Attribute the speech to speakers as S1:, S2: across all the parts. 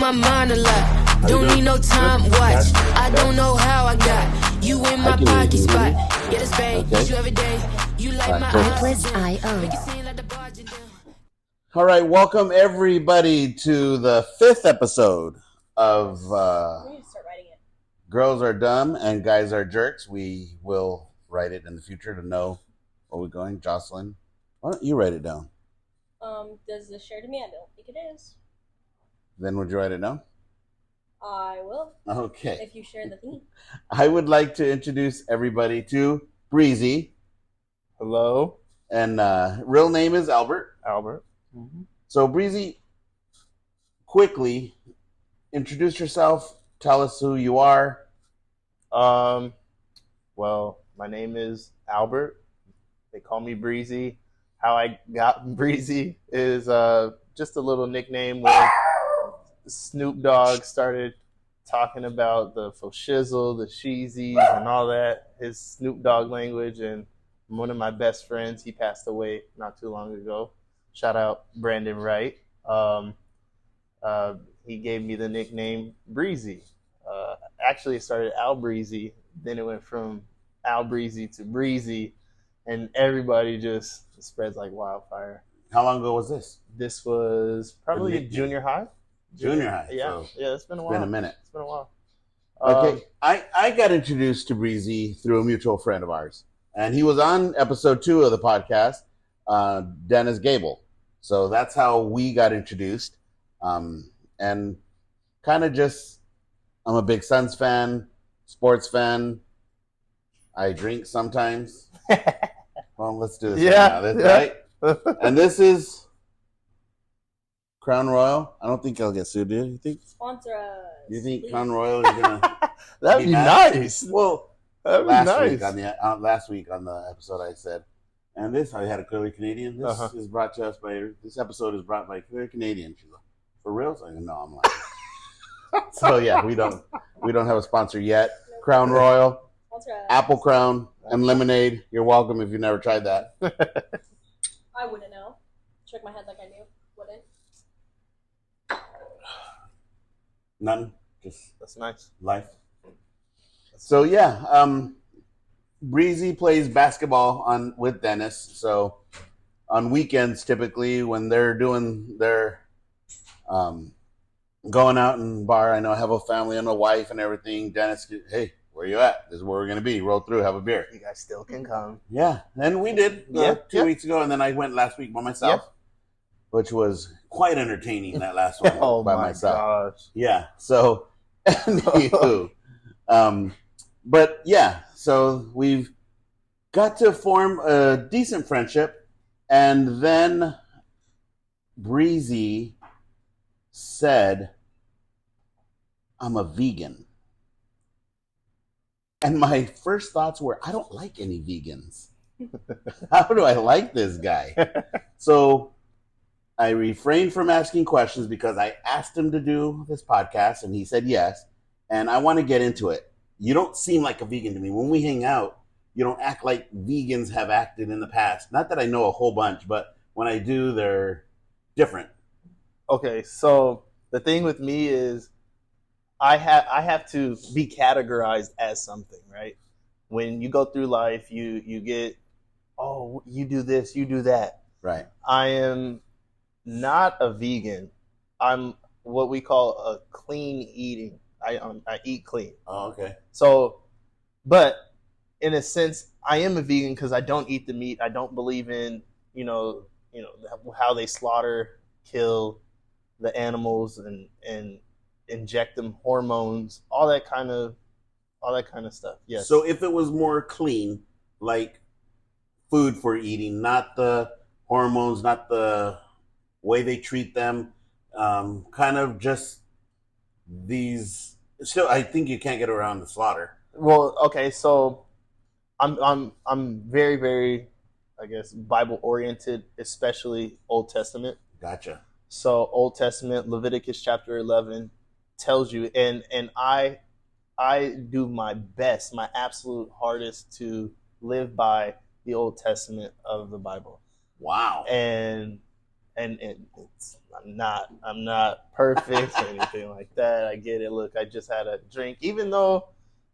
S1: on my mind a lot. Don't need no time watch. I don't know how I got you in my pocket spot. Yeah, this babe, you every day. You like my
S2: Liquids.io.
S3: All right, welcome everybody to the 5th episode of
S4: We need to start writing it.
S3: Girls Are Dumb and Guys Are Jerks. We will write it in the future to know where we're going. Jocelyn, why don't you write it down?
S4: Does this share to me? I don't think it is.
S3: Then would you write it down?
S4: I will.
S3: Okay.
S4: If you share the theme.
S3: I would like to introduce everybody to Breezy.
S5: Hello.
S3: And real name is Albert.
S5: Albert. Mm-hmm.
S3: So, Breezy, quickly introduce yourself. Tell us who you are.
S5: Well, my name is Albert. They call me Breezy. How I got Breezy is just a little nickname when Snoop Dogg started talking about the faux shizzle, the sheezies, and all that. His Snoop Dogg language. And one of my best friends, he passed away not too long ago. Shout out Brandon Wright. He gave me the nickname Breezy. Actually, it started Al Breezy. Then it went from Al Breezy to Breezy. And everybody just spreads like wildfire.
S3: How long ago was this?
S5: This was probably junior high.
S3: Junior high.
S5: Yeah,
S3: So
S5: yeah, it's been a while.
S3: It's been a minute.
S5: It's been a while.
S3: Okay, I got introduced to Breezy through a mutual friend of ours. And he was on episode 2 of the podcast, Dennis Gable. So that's how we got introduced. And kind of just, I'm a big Suns fan, sports fan. I drink sometimes. Well, let's do this right now. Right? And this is Crown Royal. I don't think I'll get sued, do you? You think?
S4: Sponsor us.
S3: You think Crown Royal is going to...
S5: That'd be nice.
S3: Well,
S5: that'd be nice.
S3: Last week on the episode I said, and this, I had a Clearly Canadian. This is brought to us by, this episode is brought by Clearly Canadian. She's like, for real? So I go, no, I'm lying. So yeah, we don't have a sponsor yet. Nope. Crown Royal, Apple Crown, and lemonade. You're welcome if you've never tried that.
S4: I wouldn't know. Shook my head like I knew. Wouldn't.
S3: None. Just
S5: that's nice.
S3: Life. So yeah, Breezy plays basketball with Dennis. So on weekends, typically when they're doing their going out and bar, I know I have a family and a wife and everything. Dennis, hey, where you at? This is where we're gonna be. Roll through, have a beer.
S5: You guys still can come.
S3: Yeah, and we did 2 weeks ago, and then I went last week by myself, which was quite entertaining. That last one by myself.
S5: Gosh.
S3: Yeah. So, anywho, but yeah, so we've got to form a decent friendship, and then Breezy said, I'm a vegan. And my first thoughts were, I don't like any vegans. How do I like this guy? So I refrained from asking questions because I asked him to do this podcast, and he said yes. And I want to get into it. You don't seem like a vegan to me. When we hang out, you don't act like vegans have acted in the past. Not that I know a whole bunch, but when I do, they're different.
S5: Okay, so the thing with me is I have to be categorized as something, right? When you go through life, you get, oh, you do this, you do that.
S3: Right.
S5: I am not a vegan. I'm what we call a clean eating. I eat clean.
S3: Oh, okay.
S5: So, but in a sense, I am a vegan because I don't eat the meat. I don't believe in, how they slaughter, kill the animals and inject them hormones, all that kind of stuff. Yes.
S3: So if it was more clean, like food for eating, not the hormones, not the way they treat them, kind of just these. Still, I think you can't get around the slaughter.
S5: Well, okay, so I'm very, very, I guess, Bible oriented, especially Old Testament.
S3: Gotcha.
S5: So Old Testament, Leviticus chapter 11 tells you, and I do my best, my absolute hardest to live by the Old Testament of the Bible.
S3: Wow.
S5: And and I'm not perfect or anything like that. I get it. Look, I just had a drink, even though,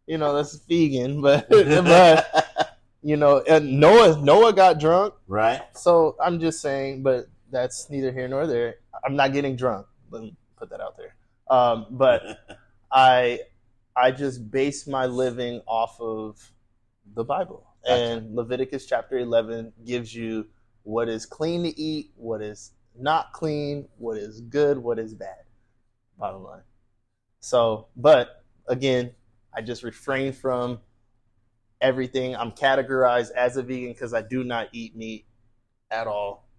S5: that's vegan, but and Noah got drunk.
S3: Right.
S5: So I'm just saying, but that's neither here nor there. I'm not getting drunk. Let me put that out there. But I just base my living off of the Bible. Gotcha. And Leviticus chapter 11 gives you what is clean to eat, what is not clean, what is good, what is bad. Bottom line. So, but again, I just refrain from everything. I'm categorized as a vegan because I do not eat meat at all.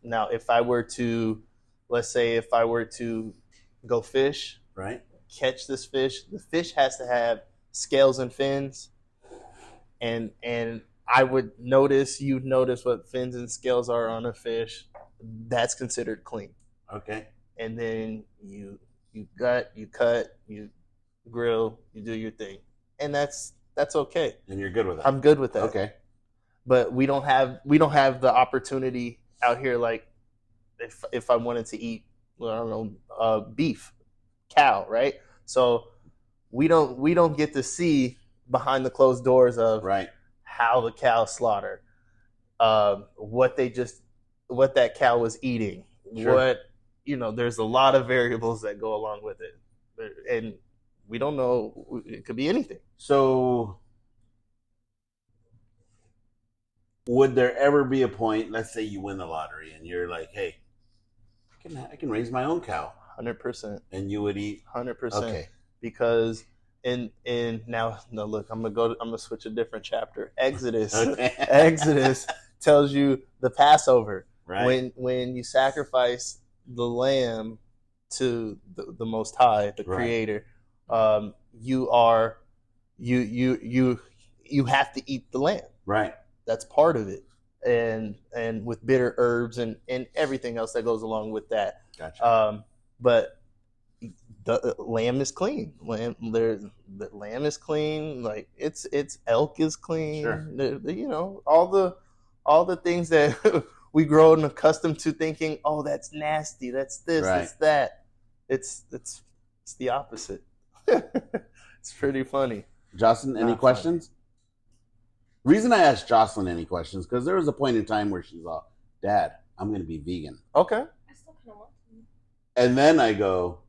S5: Now, if I were to, let's say, go fish,
S3: right,
S5: catch this fish, the fish has to have scales and fins, and I would notice, you'd notice what fins and scales are on a fish. That's considered clean.
S3: Okay.
S5: And then you gut, you cut, you grill, you do your thing, and that's okay.
S3: And you're good with that.
S5: I'm good with that.
S3: Okay.
S5: But we don't have the opportunity out here, like if I wanted to eat, well, I don't know, beef, cow, right? So we don't get to see behind the closed doors of
S3: right.
S5: how the cow slaughtered, what that cow was eating, sure. There's a lot of variables that go along with it, and we don't know. It could be anything.
S3: So would there ever be a point, let's say you win the lottery and you're like, hey, I can raise my own cow.
S5: 100%.
S3: And you would eat?
S5: 100%.
S3: Okay.
S5: Because now look, I'm gonna switch a different chapter. Exodus.
S3: Okay.
S5: Exodus tells you the Passover.
S3: Right.
S5: When you sacrifice the lamb to the Most High, the Creator, you have to eat the lamb.
S3: Right.
S5: That's part of it, and with bitter herbs and everything else that goes along with that.
S3: Gotcha.
S5: But the lamb is clean. The lamb is clean. Like it's elk is clean.
S3: Sure.
S5: All the things that we grow and accustomed to thinking, oh, that's nasty. That's this. Right. That's that. It's the opposite. It's pretty funny.
S3: Jocelyn, any questions? Funny. Reason I asked Jocelyn any questions because there was a point in time where she's all, Dad, I'm going to be vegan.
S5: Okay.
S4: I still kind of want to.
S3: And then I go,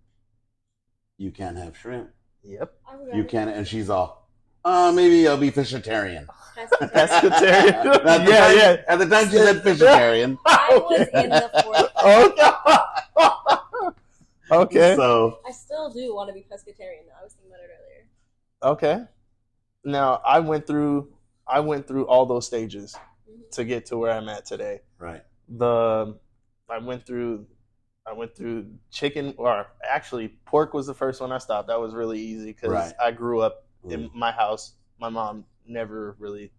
S3: you can't have shrimp.
S5: Yep.
S3: You can't. And she's all, maybe I'll be fishitarian.
S5: Pescatarian.
S3: Yeah. At the time she said fishitarian.
S4: I was in the fourth.
S5: Okay.
S3: So
S4: I still do want to be pescatarian though. I was thinking about it earlier.
S5: Okay. Now I went through all those stages to get to where I'm at today.
S3: Right.
S5: I went through chicken, or actually pork was the first one I stopped. That was really easy because I grew up in my house. My mom never really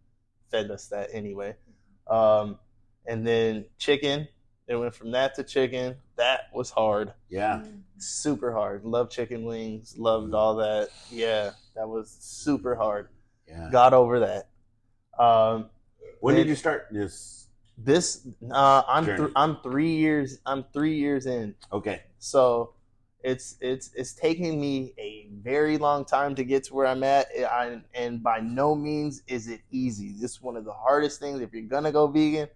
S5: fed us that anyway. And then chicken. It went from that to chicken. That was hard.
S3: Yeah.
S5: Super hard. Loved chicken wings. Loved all that. Yeah, that was super hard.
S3: Yeah.
S5: Got over that.
S3: When did you start this?
S5: I'm 3 years. I'm 3 years in.
S3: Okay.
S5: So it's taking me a very long time to get to where I'm at. And by no means is it easy. This is one of the hardest things. If you're gonna go vegan,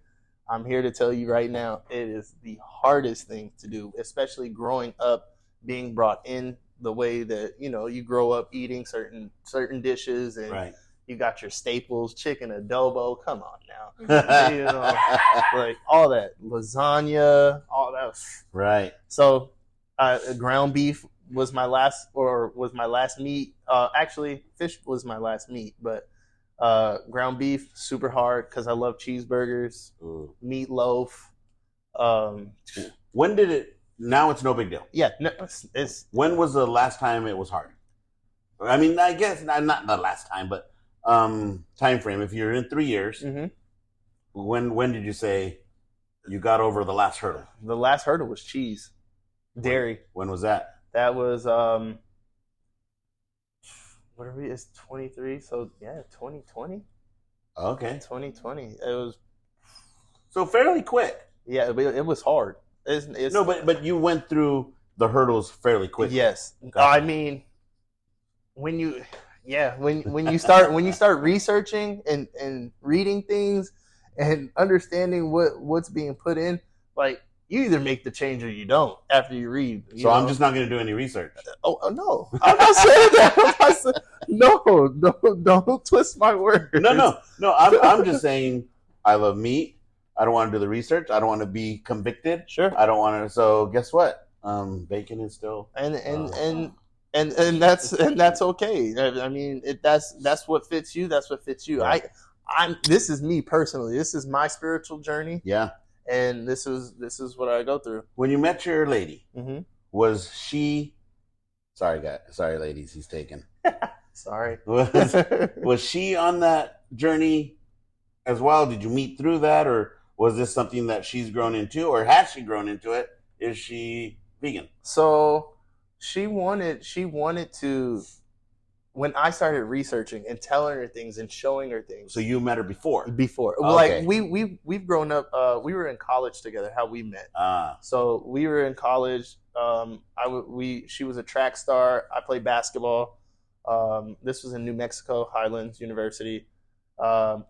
S5: I'm here to tell you right now, it is the hardest thing to do, especially growing up, being brought in the way that you grow up eating certain dishes and. You got your staples, chicken adobo. Come on now, like all that lasagna, all that.
S3: Right.
S5: So, ground beef was my last meat. Actually, fish was my last meat, but ground beef super hard because I love cheeseburgers, meatloaf.
S3: When did it? Now it's no big deal.
S5: Yeah. No, it's.
S3: When was the last time it was hard? I mean, I guess not the last time, but. Time frame. If you're in 3 years, when did you say you got over the last hurdle?
S5: The last hurdle was cheese, dairy.
S3: When was that?
S5: That was what are we? It's 23. So yeah, 2020.
S3: Okay.
S5: 2020. It was
S3: so fairly quick.
S5: Yeah, it was hard. It's
S3: No, but you went through the hurdles fairly quickly.
S5: Yes,
S3: Gotcha.
S5: I mean, when you start researching and reading things and understanding what's being put in, like you either make the change or you don't after you read.
S3: So I'm just not going to do any research.
S5: Oh no, I'm not saying that. No, don't twist my words.
S3: No. I'm just saying I love meat. I don't want to do the research. I don't want to be convicted.
S5: Sure.
S3: I don't want to. So guess what? Bacon is still
S5: and that's okay. I mean, that's what fits you. That's what fits you.
S3: Right.
S5: This is me personally. This is my spiritual journey.
S3: Yeah.
S5: And this is what I go through.
S3: When you met your lady,
S5: mm-hmm.
S3: was she? Sorry, guys. Sorry, ladies. He's taken.
S5: Sorry.
S3: Was she on that journey as well? Did you meet through that, or was this something that she's grown into, or has she grown into it? Is she vegan?
S5: So she wanted to. When I started researching and telling her things and showing her things.
S3: So you met her before?
S5: Before.
S3: Okay.
S5: Like we've grown up, we were in college together, how we met. So we were in college. She was a track star. I played basketball. This was in New Mexico, Highlands University. We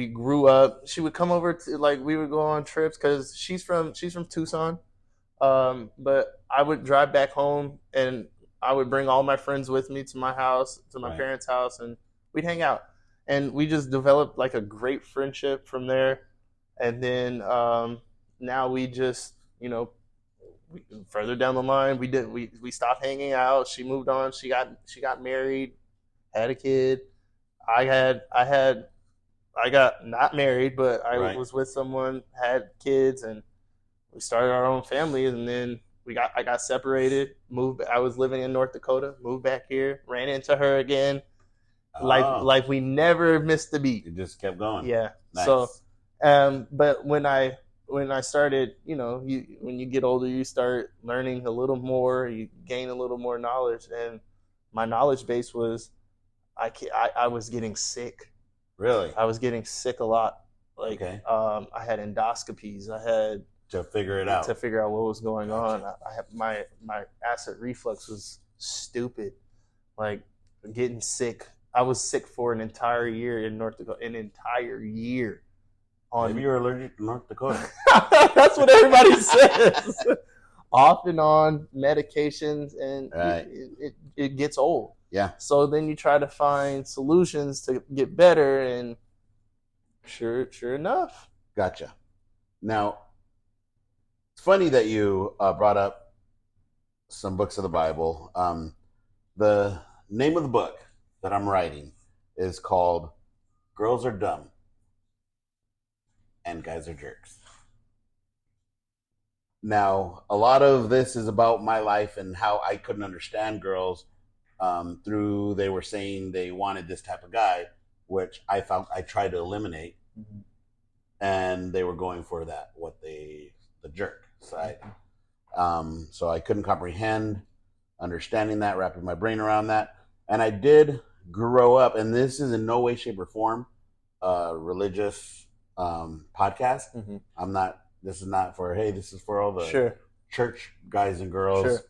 S5: grew up. She would come over to, like, we would go on trips because she's from Tucson. But I would drive back home and I would bring all my friends with me to my house, to my parents' house, and we'd hang out. And we just developed like a great friendship from there. And then now we just, further down the line, we stopped hanging out. She moved on. She got married, had a kid. I got not married, but I was with someone, had kids, and we started our own family. And then I got separated, moved. I was living in North Dakota, moved back here, ran into her again. Like we never missed a beat.
S3: It just kept going.
S5: Yeah.
S3: Nice.
S5: So, but when I started, when you get older, you start learning a little more, you gain a little more knowledge. And my knowledge base was, I was getting sick.
S3: Really?
S5: I was getting sick a lot. Like,
S3: okay.
S5: I had endoscopies. I had
S3: to figure it out.
S5: To figure out what was going on. I had my acid reflux was stupid. Like getting sick. I was sick for an entire year in North Dakota. An entire year.
S3: Maybe you're allergic to North Dakota.
S5: That's what everybody says. Off and on medications, and it gets old.
S3: Yeah.
S5: So then you try to find solutions to get better, and sure enough.
S3: Gotcha. Now, it's funny that you brought up some books of the Bible. The name of the book that I'm writing is called Girls Are Dumb and Guys Are Jerks. Now, a lot of this is about my life and how I couldn't understand girls through they were saying they wanted this type of guy, which I tried to eliminate. Mm-hmm. And they were going for that, the jerk side. So I couldn't comprehend understanding that, wrapping my brain around that. And I did grow up, and this is in no way, shape, or form a religious podcast. Mm-hmm. This is not for, hey, this is for all the church guys and girls. Sure.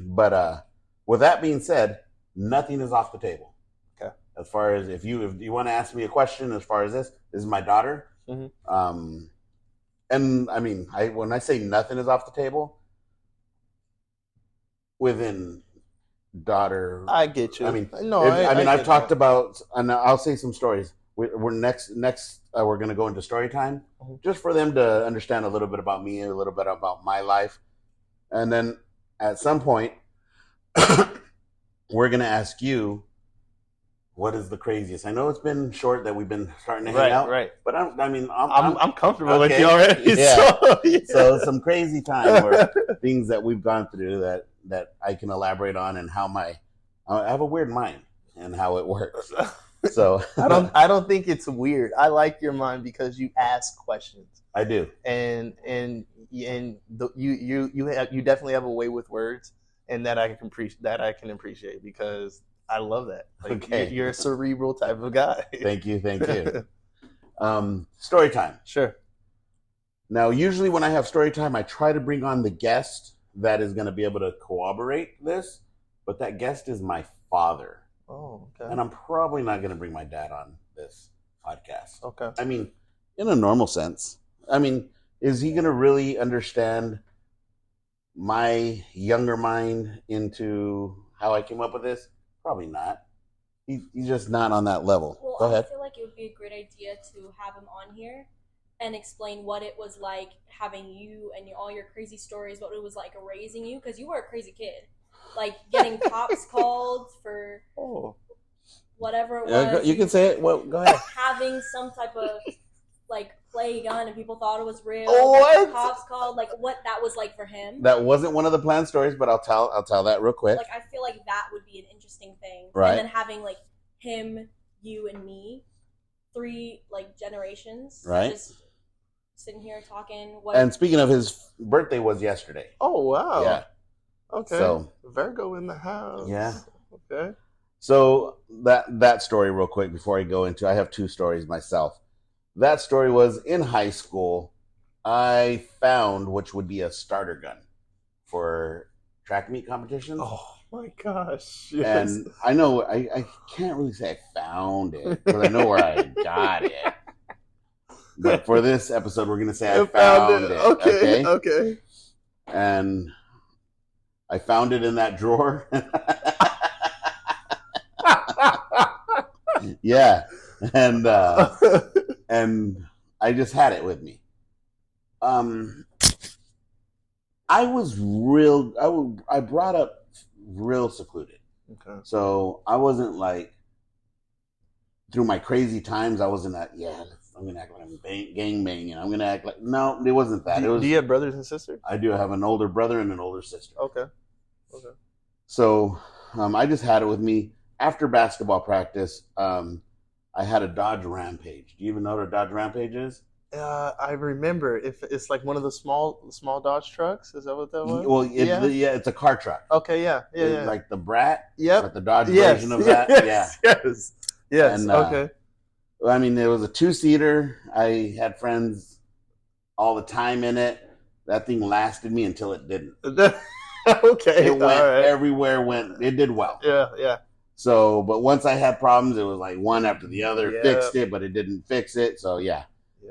S3: But with that being said, nothing is off the table.
S5: Okay.
S3: As far as if you want to ask me a question, as far as this is my daughter. Mm-hmm. And I mean, when I say nothing is off the table, within daughter,
S5: I get you.
S3: I mean,
S5: no,
S3: I've talked about, and I'll say some stories. We're next. We're going to go into story time, mm-hmm. just for them to understand a little bit about me, a little bit about my life, and then at some point, we're going to ask you, what is the craziest? I know it's been short that we've been starting to hang out,
S5: right?
S3: But
S5: I'm comfortable with you already.
S3: Yeah.
S5: So, yeah.
S3: So some crazy time or things that we've gone through that I can elaborate on, and how I have a weird mind and how it works. So
S5: I don't think it's weird. I like your mind because you ask questions.
S3: I do,
S5: and you definitely have a way with words, and that I can appreciate because I love that. Like,
S3: okay.
S5: You're a cerebral type of guy.
S3: Thank you. Story time.
S5: Sure.
S3: Now, usually when I have story time, I try to bring on the guest that is going to be able to corroborate this, but that guest is my father.
S5: Oh, okay.
S3: And I'm probably not going to bring my dad on this podcast.
S5: Okay.
S3: I mean, in a normal sense. I mean, is he going to really understand my younger mind into how I came up with this? Probably not. He's just not on that level.
S4: Well,
S3: Go ahead.
S4: I feel like it would be a great idea to have him on here and explain what it was like having you and all your crazy stories, what it was like raising you, because you were a crazy kid. Like getting cops called for whatever it was.
S3: You can say it. Well, go ahead.
S4: Having some type of like play gun and people thought it was real.
S3: What?
S4: Cops called, like what that was like for him.
S3: That wasn't one of the planned stories, but I'll tell that real quick.
S4: Like I feel like that would be an interesting thing.
S3: Right.
S4: And then having like him, you, and me, 3 like generations.
S3: Right.
S4: Just sitting here talking.
S3: And speaking of, his birthday was yesterday.
S5: Oh, wow.
S3: Yeah.
S5: Okay.
S3: So
S5: Virgo in the house.
S3: Yeah.
S5: Okay.
S3: So that story real quick before I go into, I have 2 stories myself. That story was in high school. I found which would be a starter gun for track meet competitions.
S5: Oh my gosh. Yes.
S3: And I know I can't really say I found it, because I know where I got it. But for this episode, we're going to say I found it.
S5: Okay.
S3: And I found it in that drawer. Yeah. And I just had it with me. I brought up real secluded.
S5: Okay.
S3: So I wasn't like, through my crazy times, I wasn't that, I'm going to act like I'm gang banging. I'm going to act like, no, it wasn't that.
S5: Do you have brothers and sisters?
S3: I do have an older brother and an older sister.
S5: Okay.
S3: So I just had it with me. After basketball practice, I had a Dodge Rampage. Do you even know what a Dodge Rampage is?
S5: I remember. If it's like one of the small Dodge trucks, is that what that was?
S3: Well, it's a car truck.
S5: Okay, yeah.
S3: Like the Brat,
S5: Yep.
S3: but the Dodge version of that.
S5: Yes.
S3: And,
S5: okay.
S3: I mean, it was a 2-seater. I had friends all the time in it. That thing lasted me until it didn't.
S5: Okay.
S3: It went everywhere. It did well.
S5: Yeah.
S3: So, but once I had problems, it was like one after the other. Fixed it, but it didn't fix it. So yeah.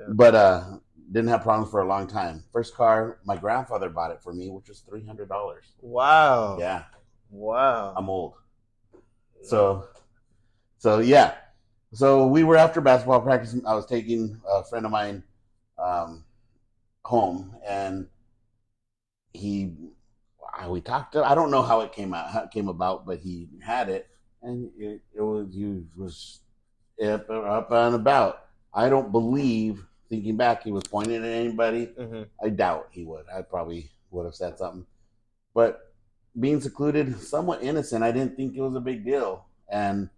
S3: But didn't have problems for a long time. First car, my grandfather bought it for me, which was $300.
S5: Wow.
S3: Yeah.
S5: Wow.
S3: I'm old. So yeah. So we were after basketball practice. I was taking a friend of mine home, and we talked. I don't know how it came about, but he had it, and he was up and about. I don't believe, thinking back, he was pointing at anybody.
S5: Mm-hmm.
S3: I doubt he would. I probably would have said something. But being secluded, somewhat innocent, I didn't think it was a big deal. And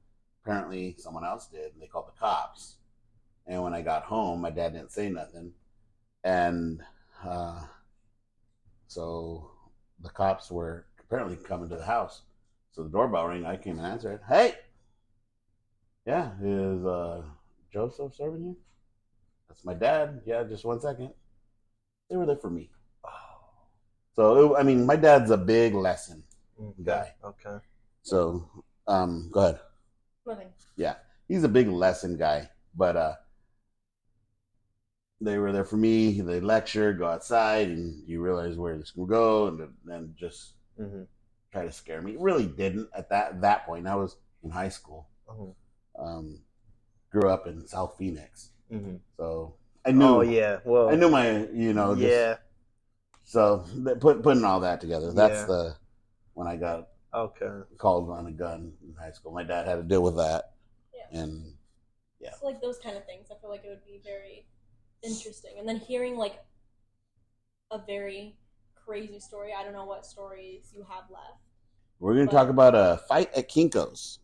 S3: apparently someone else did. They called the cops. And when I got home, my dad didn't say nothing. And so the cops were apparently coming to the house. So the doorbell rang. I came and answered. Hey! Yeah, is Joseph serving you? That's my dad. Yeah, just 1 second. They were there for me. So, my dad's a big lesson guy.
S5: Okay.
S3: So, go ahead.
S4: Nothing.
S3: Yeah, he's a big lesson guy. But they were there for me. They lectured, go outside, and you realize where this will go, and then just try to scare me. It really didn't at that point. I was in high school. Grew up in South Phoenix, so I knew.
S5: Oh yeah, well,
S3: I knew my, So putting all that together, that's when I got called on a gun in high school. My dad had to deal with that, and
S4: So like those kind of things, I feel like it would be very interesting. And then hearing like a very crazy story. I don't know what stories you have left.
S3: We're going to talk about a fight at Kinko's.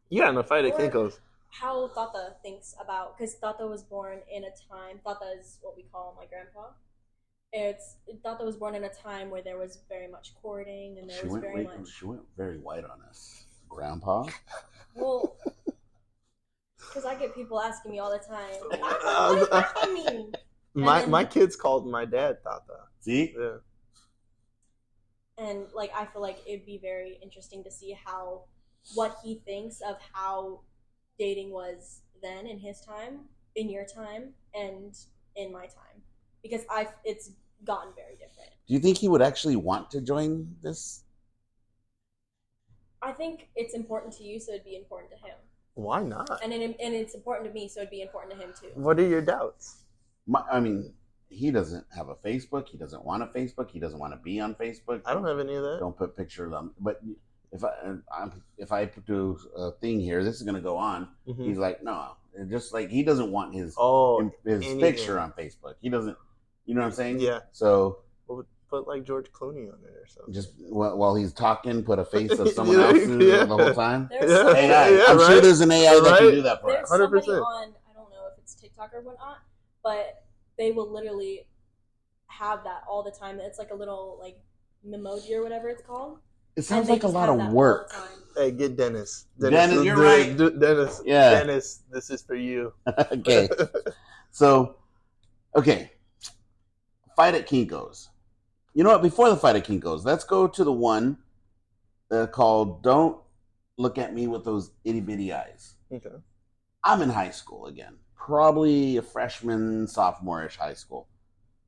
S5: Yeah, in a fight at Kinko's.
S4: How Tata thinks about, because Tata was born in a time, Tata is what we call my grandpa. Tata was born in a time where there was very much courting, and there was very much.
S3: She went very white on us, Grandpa.
S4: Well, Because I get people asking me all the time, what does that mean?
S5: My kids called my dad Tata.
S3: See?
S5: Yeah.
S4: And like I feel like it'd be very interesting to see what he thinks of how dating was then in his time, in your time, and in my time, because it's gotten very different.
S3: Do you think he would actually want to join this?
S4: I think it's important to you, so it'd be important to him.
S5: Why not?
S4: And it's important to me, so it'd be important to him too.
S5: What are your doubts?
S3: I mean, he doesn't have a Facebook. He doesn't want a Facebook. He doesn't want to be on Facebook.
S5: I don't have any of that.
S3: Don't put pictures on. But if I do a thing here, this is going to go on.
S5: Mm-hmm.
S3: He's like, no, just like he doesn't want his picture on Facebook. He doesn't. You know what I'm saying?
S5: Yeah.
S3: So
S5: put like George Clooney on it or something.
S3: Just while he's talking, put a face of someone else the whole time.
S4: There's
S3: AI. I'm sure there's an AI that can do that for
S4: us.
S3: us.
S4: There's somebody on, I don't know if it's TikTok or whatnot, but they will literally have that all the time. It's like a little like memoji or whatever it's called.
S3: It sounds like a lot of work.
S5: Hey, get Dennis.
S3: Dennis, you're right.
S5: Dennis.
S3: Yeah.
S5: Dennis, this is for you.
S3: Okay. So, okay. Fight at Kinko's. You know what? Before the fight at Kinko's, let's go to the one called Don't Look at Me with Those Itty Bitty Eyes.
S5: Okay.
S3: I'm in high school again. Probably a freshman, sophomore-ish high school.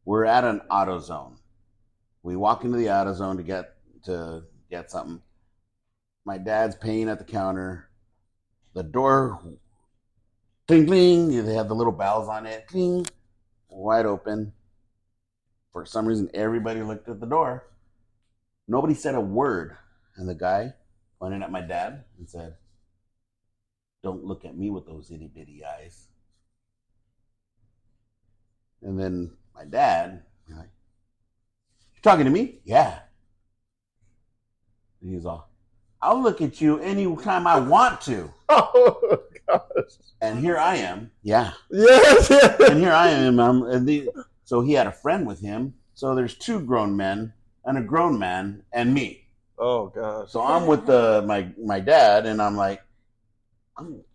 S3: We're at an AutoZone. We walk into the AutoZone to get something. My dad's paying at the counter. The door, cling, cling. They have the little bells on it. Cling. Wide open. For some reason, everybody looked at the door. Nobody said a word. And the guy pointed at my dad and said, "Don't look at me with those itty bitty eyes." And then my dad, like, "You talking to me?" "Yeah." And he's all, "I'll look at you anytime I want to."
S5: Oh, gosh.
S3: And here I am. Yeah.
S5: Yes.
S3: And here I am. So he had a friend with him. So there's two grown men and a grown man and me.
S5: Oh, gosh.
S3: So I'm with my dad, and I'm like, I'm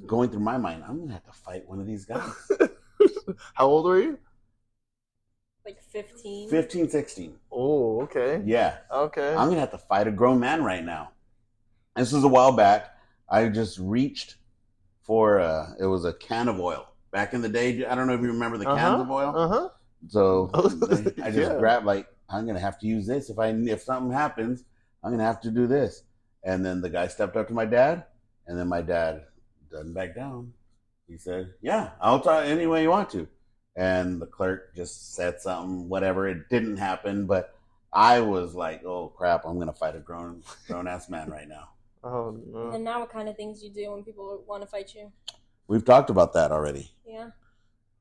S3: going through my mind, I'm going to have to fight one of these guys.
S5: How old were you?
S4: Like 15.
S3: 15, 16.
S5: Oh, okay.
S3: Yeah.
S5: Okay.
S3: I'm going to have to fight a grown man right now. This was a while back. I just reached for, it was a can of oil. Back in the day, I don't know if you remember the cans of oil.
S5: Uh-huh.
S3: So I just grabbed, like, I'm going to have to use this. If something happens, I'm going to have to do this. And then the guy stepped up to my dad, and then my dad doesn't back down. He said, "Yeah, I'll talk any way you want to." And the clerk just said something, whatever. It didn't happen, but I was like, oh, crap, I'm going to fight a grown-ass man right now.
S5: Oh, no.
S4: And now what kind of things you do when people want to fight you?
S3: We've talked about that already.
S4: Yeah.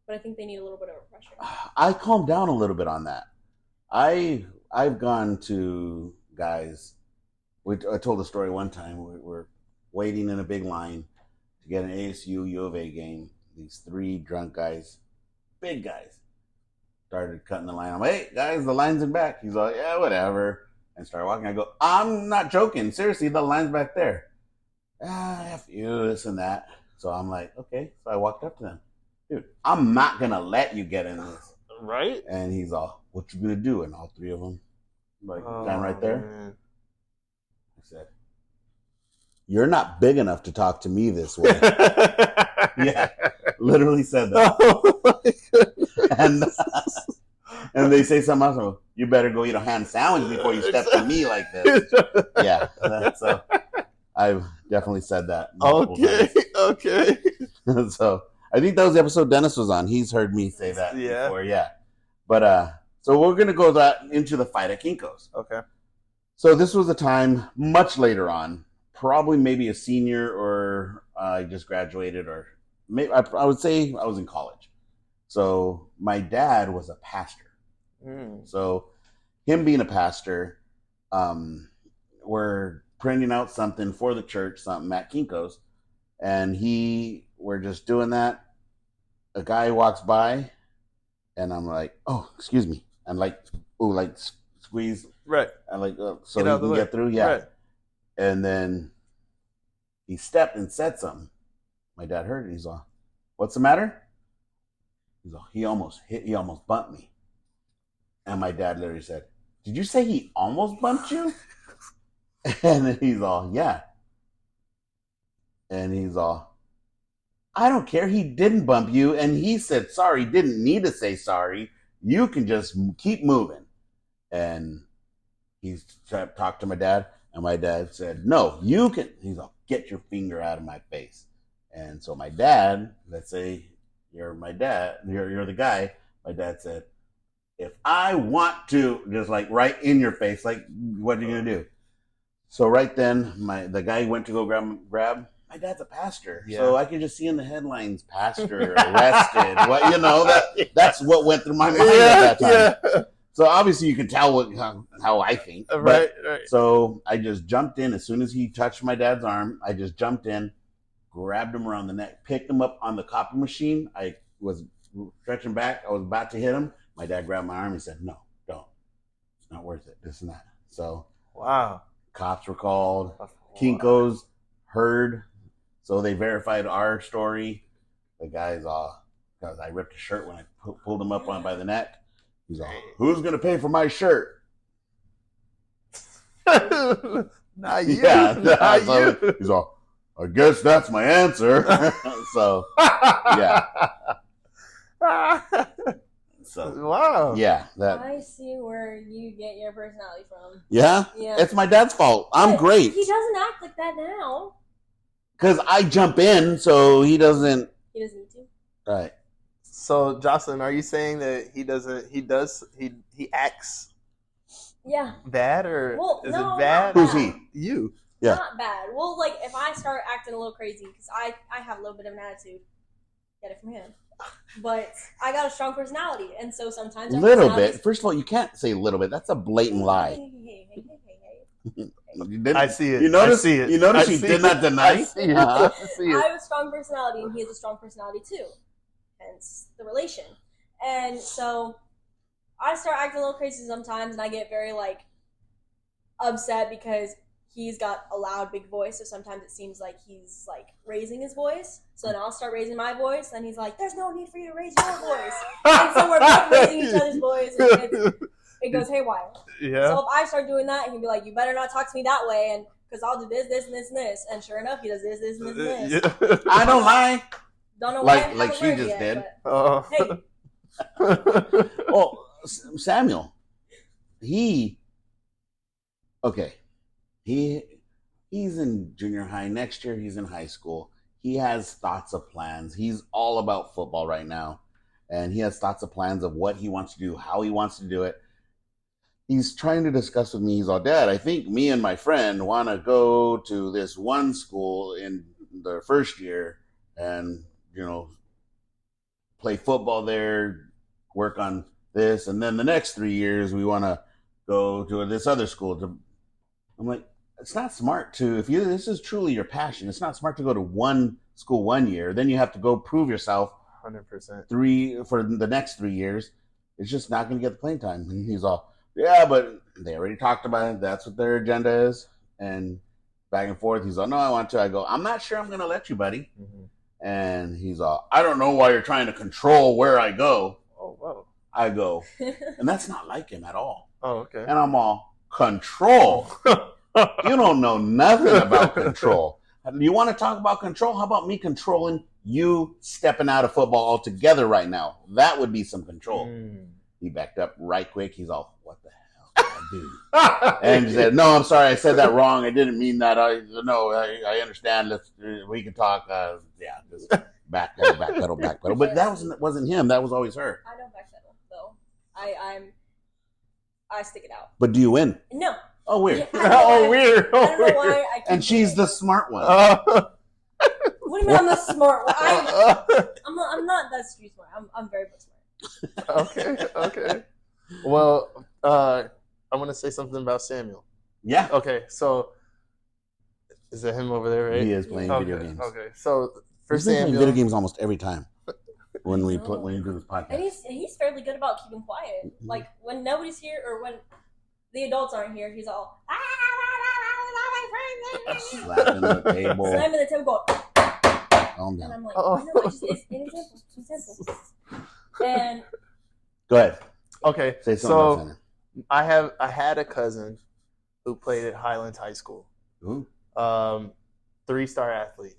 S4: But I think they need a little bit of a pressure.
S3: I calmed down a little bit on that. I've gone to guys. I told a story one time. We're waiting in a big line to get an ASU U of A game. These three drunk guys, big guys, started cutting the line. I'm like, "Hey guys, the line's in back." He's like, "Yeah, whatever," and started walking. I go, "I'm not joking. Seriously, the line's back there." F you, this and that. So I'm like, okay. So I walked up to them. "Dude, I'm not going to let you get in this."
S5: Right?
S3: And he's all, "What you going to do?" And all three of them, like, down right there.
S5: Man.
S3: I said, "You're not big enough to talk to me this way." Yeah, literally said that.
S5: Oh, my goodness.
S3: And they say something else. "You better go eat a ham sandwich before you step to me like this." Yeah. So I've definitely said that.
S5: Okay.
S3: So I think that was the episode Dennis was on. He's heard me say that before. Yeah. But so we're gonna go into the fight at Kinko's.
S5: Okay.
S3: So this was a time much later on, probably maybe a senior, or I just graduated, or maybe I would say I was in college. So my dad was a pastor. So him being a pastor, we're printing out something for the church, something at Kinko's, and we're just doing that. A guy walks by, and I'm like, "Oh, excuse me." I'm like, "Oh, like squeeze."
S5: Right.
S3: I like, so he can get through. Yeah. Right. And then he stepped and said something. My dad heard it. He's all, what's the matter? He's all, he almost bumped me. And my dad literally said, did you say he almost bumped you? And then he's all, yeah. And he's all, I don't care. He didn't bump you. And he said sorry. He didn't need to say sorry. You can just keep moving. And he talked to my dad. And my dad said, no, you can. He's all, get your finger out of my face. And so my dad, let's say you're my dad, you're the guy. My dad said, if I want to, just like right in your face, like, what are you going to do? So right then, the guy went to go grab. My dad's a pastor, so I could just see in the headlines, pastor arrested. That's what went through my mind at that time. Yeah. So obviously you can tell how I think.
S5: Right.
S3: So I just jumped in as soon as he touched my dad's arm. I just jumped in, grabbed him around the neck, picked him up on the copy machine. I was stretching back. I was about to hit him. My dad grabbed my arm and said, no, don't. It's not worth it. This and that. So
S5: wow.
S3: Cops were called. Kinko's heard. So they verified our story. The guy's all, because I ripped his shirt when I pulled him up by the neck. He's all, who's going to pay for my shirt?
S5: Not you.
S3: Yeah.
S5: Not you.
S3: He's all, I guess that's my answer. So, yeah. So,
S5: wow.
S3: Yeah.
S4: I see where you get your personality from.
S3: Yeah?
S4: Yeah.
S3: It's my dad's fault. I'm great.
S4: He doesn't act like that now.
S3: Because I jump in, so he doesn't.
S4: He doesn't need to.
S3: Right.
S5: So, Jocelyn, are you saying that he acts bad, or is it bad?
S3: Who's he?
S5: You.
S3: Yeah.
S4: Not bad. Well, like, if I start acting a little crazy, because I have a little bit of an attitude. Get it from him. But I got a strong personality, and so sometimes
S3: little bit. First of all, you can't say little bit. That's a blatant lie.
S5: I see it.
S3: You notice?
S5: I see it.
S3: You notice she did not deny.
S5: I see it. I see it.
S4: I have a strong personality, and he has a strong personality too. Hence the relation. And so I start acting a little crazy sometimes, and I get very upset because he's got a loud, big voice, so sometimes it seems like he's raising his voice. So then I'll start raising my voice, and he's like, "There's no need for you to raise your voice." And so we're both raising each other's voice, and it goes haywire.
S5: Yeah.
S4: So if I start doing that, he'll be like, "You better not talk to me that way," and because I'll do this, this, and this, and this. And sure enough, he does this, this, and this, and this.
S5: Yeah.
S3: I don't lie.
S4: Don't know why.
S3: Like she just did.
S4: Hey.
S3: Oh, Samuel. He's in junior high. Next year, he's in high school. He has thoughts of plans. He's all about football right now. And he has thoughts of plans of what he wants to do, how he wants to do it. He's trying to discuss with me. He's all, Dad, I think me and my friend want to go to this one school in the first year and, play football there, work on this. And then the next 3 years, we want to go to this other school. I'm like, it's not smart if this is truly your passion, it's not smart to go to one school 1 year. Then you have to go prove yourself
S5: 100%
S3: for the next 3 years. It's just not going to get the playing time. And he's all, yeah, but they already talked about it. That's what their agenda is. And back and forth. He's all, no, I want to. I go, I'm not sure I'm going to let you, buddy. Mm-hmm. And he's all, I don't know why you're trying to control where I go.
S5: Oh, whoa.
S3: I go, and that's not like him at all.
S5: Oh, okay.
S3: And I'm all, control? You don't know nothing about control. You want to talk about control? How about me controlling you stepping out of football altogether right now? That would be some control. He backed up right quick. He's all, what the hell did I do? And he said, no, I'm sorry. I said that wrong. I didn't mean that. I understand. We can talk. Just backpedal. But that wasn't him. That was always her.
S4: I don't backpedal, though. I stick it out.
S3: But do you win?
S4: No.
S3: Oh, weird.
S5: Yeah, weird.
S4: I don't know why.
S3: And she's the smart one.
S4: What do you mean I'm the smart one? I'm not that street smart. I'm very smart.
S5: Okay. Well, I want to say something about Samuel.
S3: Yeah.
S5: Okay, so is that him over there, right?
S3: He is playing video games.
S5: Okay, so for
S3: He's been
S5: Samuel,
S3: playing video games almost every time when we do this podcast.
S4: And he's fairly good about keeping quiet.
S3: Mm-hmm.
S4: Like when nobody's here or when the adults aren't here, he's all
S3: Slapping the table.
S4: Slamming the table. Going,
S3: Calm down.
S4: And I'm like, I know, it's simple. And
S3: go ahead.
S5: Okay,
S3: Say something else.
S5: I had a cousin who played at Highlands High School.
S3: Ooh.
S5: 3-star athlete.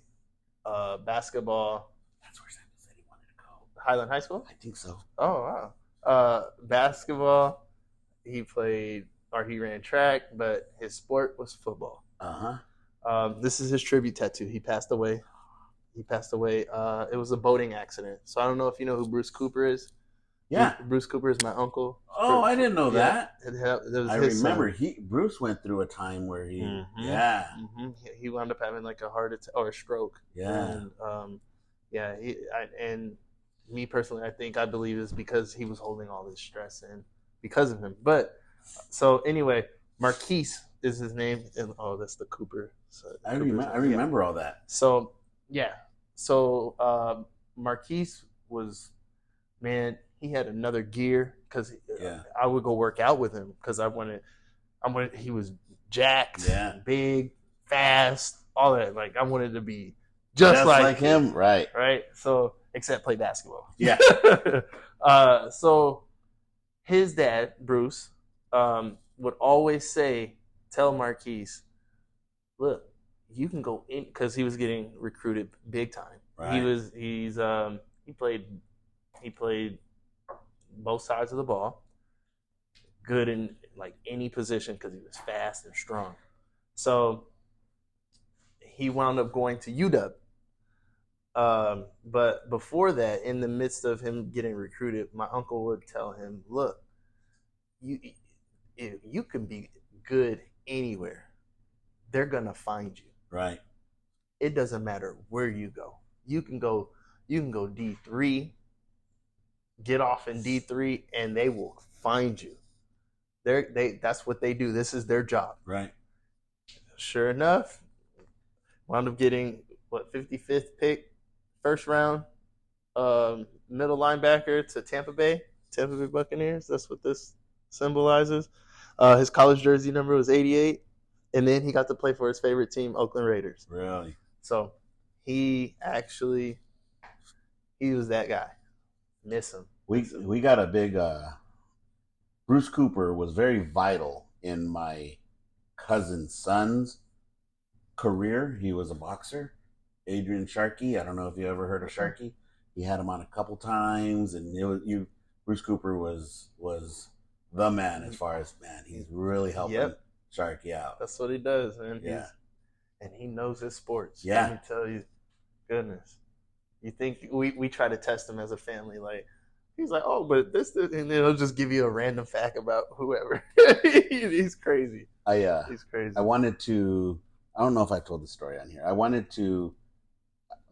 S5: Basketball.
S3: That's where Samuel said he wanted to go.
S5: Highland High School?
S3: I think so.
S5: Oh, wow. Basketball, he ran track, but his sport was football. This is his tribute tattoo. He passed away. It was a boating accident. So I don't know if you know who Bruce Cooper is.
S3: Yeah.
S5: Bruce Cooper is my uncle.
S3: Oh, I didn't know that.
S5: I
S3: remember Bruce went through a time where he,
S5: he wound up having like a heart attack or a stroke.
S3: Yeah.
S5: And, and me personally, I believe it's because he was holding all this stress in because of him. But so anyway, Marquise is his name. And, that's the Cooper. So
S3: I remember all that.
S5: So, yeah. So Marquise was, man, he had another gear because I would go work out with him because he was jacked, big, fast, all that. Like I wanted to be just like
S3: him. Right.
S5: So, except play basketball.
S3: Yeah.
S5: So his dad, Bruce, would always tell Marquise, look, you can go in, because he was getting recruited big time. Right. He played both sides of the ball, good in like any position because he was fast and strong. So he wound up going to UW. But before that, in the midst of him getting recruited, my uncle would tell him, look, you can be good anywhere. They're going to find you.
S3: Right.
S5: It doesn't matter where you go. You can go D3, get off in D3, and they will find you. That's what they do. This is their job.
S3: Right.
S5: Sure enough, wound up getting 55th pick, first round, middle linebacker to Tampa Bay Buccaneers. That's what this symbolizes. His college jersey number was 88, and then he got to play for his favorite team, Oakland Raiders.
S3: Really?
S5: So he was that guy. Miss him.
S3: We got a big Bruce Cooper was very vital in my cousin's son's career. He was a boxer, Adrian Sharkey. I don't know if you ever heard of Sharkey. He had him on a couple times, and Bruce Cooper was the man as far as he's really helping Sharkey out.
S5: That's what he does, man.
S3: Yeah.
S5: And he knows his sports.
S3: Yeah.
S5: Let me tell you, goodness. You think we try to test him as a family, like he's like, oh, but this, and then he'll just give you a random fact about whoever. He's crazy. He's crazy.
S3: I wanted to. I don't know if I told the story on here.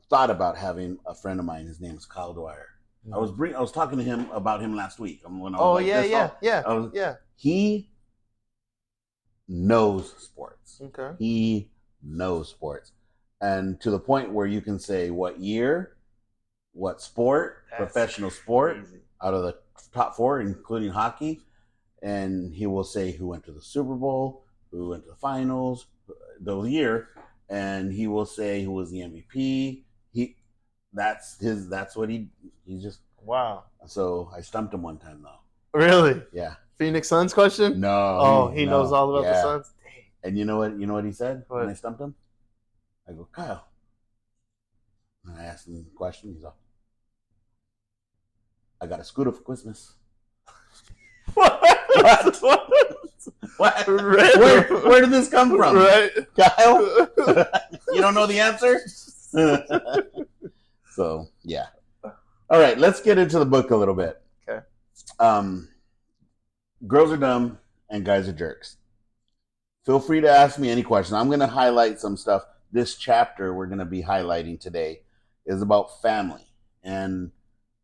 S3: Thought about having a friend of mine. His name is Kyle Dwyer. Mm-hmm. I was talking to him about him last week. He knows sports.
S5: Okay.
S3: He knows sports, and to the point where you can say what year, what sport, professional sport, crazy. Out of the top 4, including hockey, and he will say who went to the Super Bowl, who went to the finals, those year, and he will say who was the MVP. That's what he's just
S5: wow.
S3: So I stumped him one time though.
S5: Really?
S3: Yeah.
S5: Phoenix Suns question?
S3: No.
S5: He knows all about the Suns. Dang.
S3: And you know what he said when I stumped him? I go, Kyle. And I asked him a question. He's like, I got a scooter for Christmas.
S5: What?
S3: What? Where did this come from?
S5: Right.
S3: Kyle? You don't know the answer? So, yeah. All right, let's get into the book a little bit.
S5: Okay.
S3: Girls are dumb and guys are jerks. Feel free to ask me any questions. I'm going to highlight some stuff. This chapter we're going to be highlighting today is about family and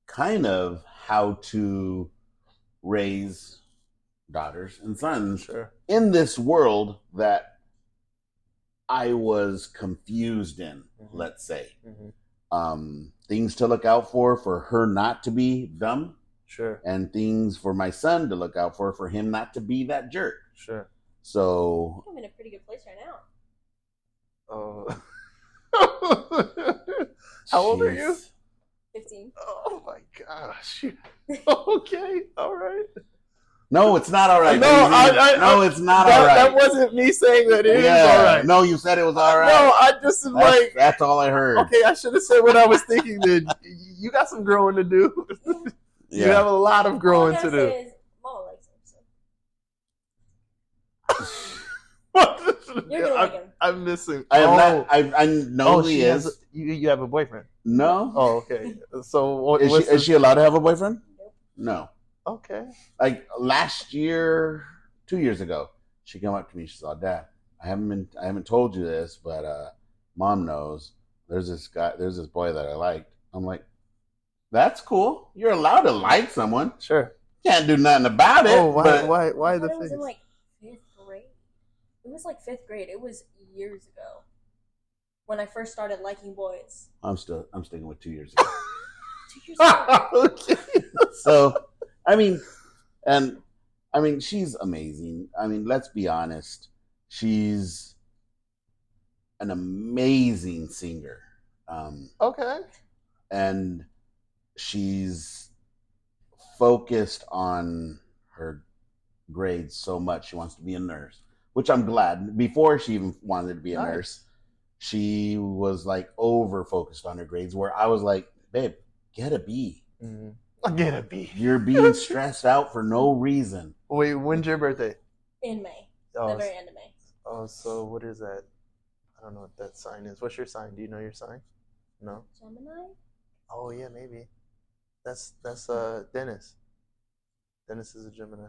S3: kind of how to raise daughters and sons in this world that I was confused in, let's say. Things to look out for her not to be dumb.
S5: Sure. And
S3: things for my son to look out for him not to be that jerk.
S5: Sure.
S3: So
S4: I'm in a pretty good place right now.
S5: Oh. How old are you?
S3: Jeez.
S4: 15.
S5: Oh my gosh. Okay, all right.
S3: No, it's not all right.
S5: No,
S3: Breezy. No, it's not all right.
S5: That wasn't me saying that it is all right.
S3: No, you said it was all right.
S5: No, I just
S3: That's all I heard.
S5: Okay, I should have said what I was thinking. Then you got some growing to do. You have a lot of growing to do.
S4: Mama likes him.
S5: You're
S4: gonna like him.
S5: I'm missing.
S3: I am not. I know he is.
S5: You have a boyfriend?
S3: No.
S5: Oh, okay. So
S3: is she allowed to have a boyfriend? No.
S5: Okay.
S3: Like last year, 2 years ago, she came up to me. She said, "Dad, I haven't told you this, but Mom knows. There's this boy that I liked." I'm like, "That's cool. You're allowed to like someone.
S5: Sure.
S3: Can't do nothing about it."
S5: Oh, why the
S4: It was
S5: face?
S4: in like 5th grade. It was like 5th grade. It was years ago when I first started liking boys.
S3: I'm sticking with 2 years ago.
S4: 2 years ago.
S5: Okay.
S3: So, she's amazing. I mean, let's be honest. She's an amazing singer.
S5: Okay.
S3: And she's focused on her grades so much. She wants to be a nurse, which I'm glad. Before she even wanted to be a nurse, she was like over focused on her grades, where I was like, babe, get a B.
S5: Mm-hmm. Get a B.
S3: You're being stressed out for no reason.
S5: Wait, when's your birthday?
S4: In May.
S5: Oh,
S4: the very end of May.
S5: Oh, so what is that? I don't know what that sign is. What's your sign? Do you know your sign? No?
S4: Gemini?
S5: Oh, yeah, maybe. That's Dennis. Dennis is a Gemini.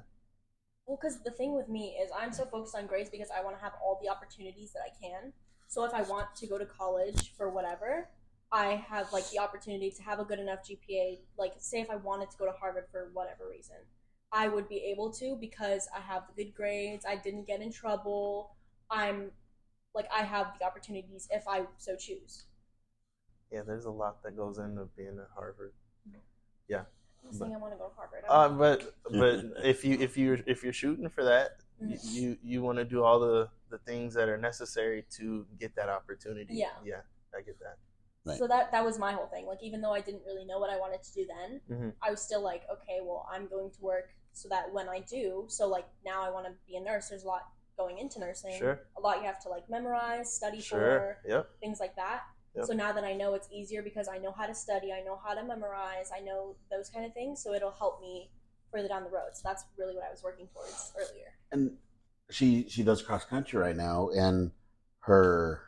S4: Well, because the thing with me is I'm so focused on grades because I want to have all the opportunities that I can. So if I want to go to college for whatever, I have like the opportunity to have a good enough GPA. Like, say if I wanted to go to Harvard for whatever reason, I would be able to because I have the good grades. I didn't get in trouble. I have the opportunities if I so choose.
S5: Yeah, there's a lot that goes into being at Harvard. Yeah.
S4: I'm saying I want to go to Harvard.
S5: But if you're shooting for that,
S4: Mm-hmm.
S5: you want to do all the things that are necessary to get that opportunity.
S4: Yeah.
S5: Yeah, I get that.
S3: Right.
S4: So that was my whole thing. Like, even though I didn't really know what I wanted to do then,
S5: Mm-hmm.
S4: I was still like, okay, well, I'm going to work so that when I do, so like now I want to be a nurse. There's a lot going into nursing.
S5: Sure.
S4: A lot you have to like memorize, study
S5: Sure.
S4: for,
S5: Yep.
S4: things like that.
S5: Yep.
S4: So now that I know it's easier because I know how to study, I know how to memorize, I know those kind of things. So it'll help me further down the road. So that's really what I was working towards earlier.
S3: And she does cross country right now, and her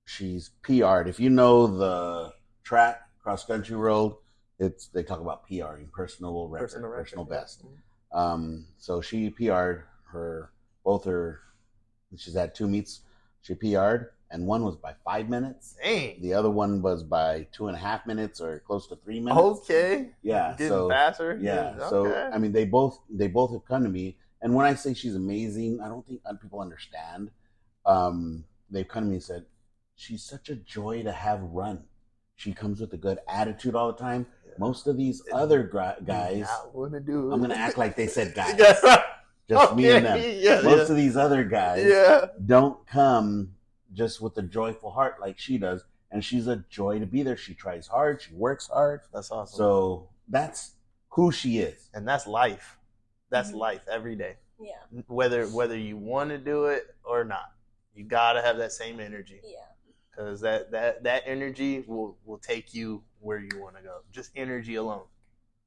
S3: she's PR'd. If you know the track cross country world, they talk about PRing, personal record, personal best. So she PR'd she's had 2 meets. She PR'd, and one was by 5 minutes.
S5: Dang.
S3: The other one was by 2.5 minutes or close to 3 minutes.
S5: Okay.
S3: Yeah.
S5: Getting faster.
S3: Yeah.
S5: Okay.
S3: So I mean, they both have come to me, and when I say she's amazing, I don't think people understand. They've come to me and said, she's such a joy to have run. She comes with a good attitude all the time. Most of these other guys, I'm going to act like they said guys. Just me and them.
S5: Yeah,
S3: Most of these other guys don't come just with a joyful heart like she does. And she's a joy to be there. She tries hard. She works hard.
S5: That's awesome.
S3: So that's who she is.
S5: And that's life. That's life every day.
S4: Yeah.
S5: Whether you want to do it or not, you gotta have that same energy.
S4: Yeah.
S5: Because that energy will take you where you want to go. Just energy alone.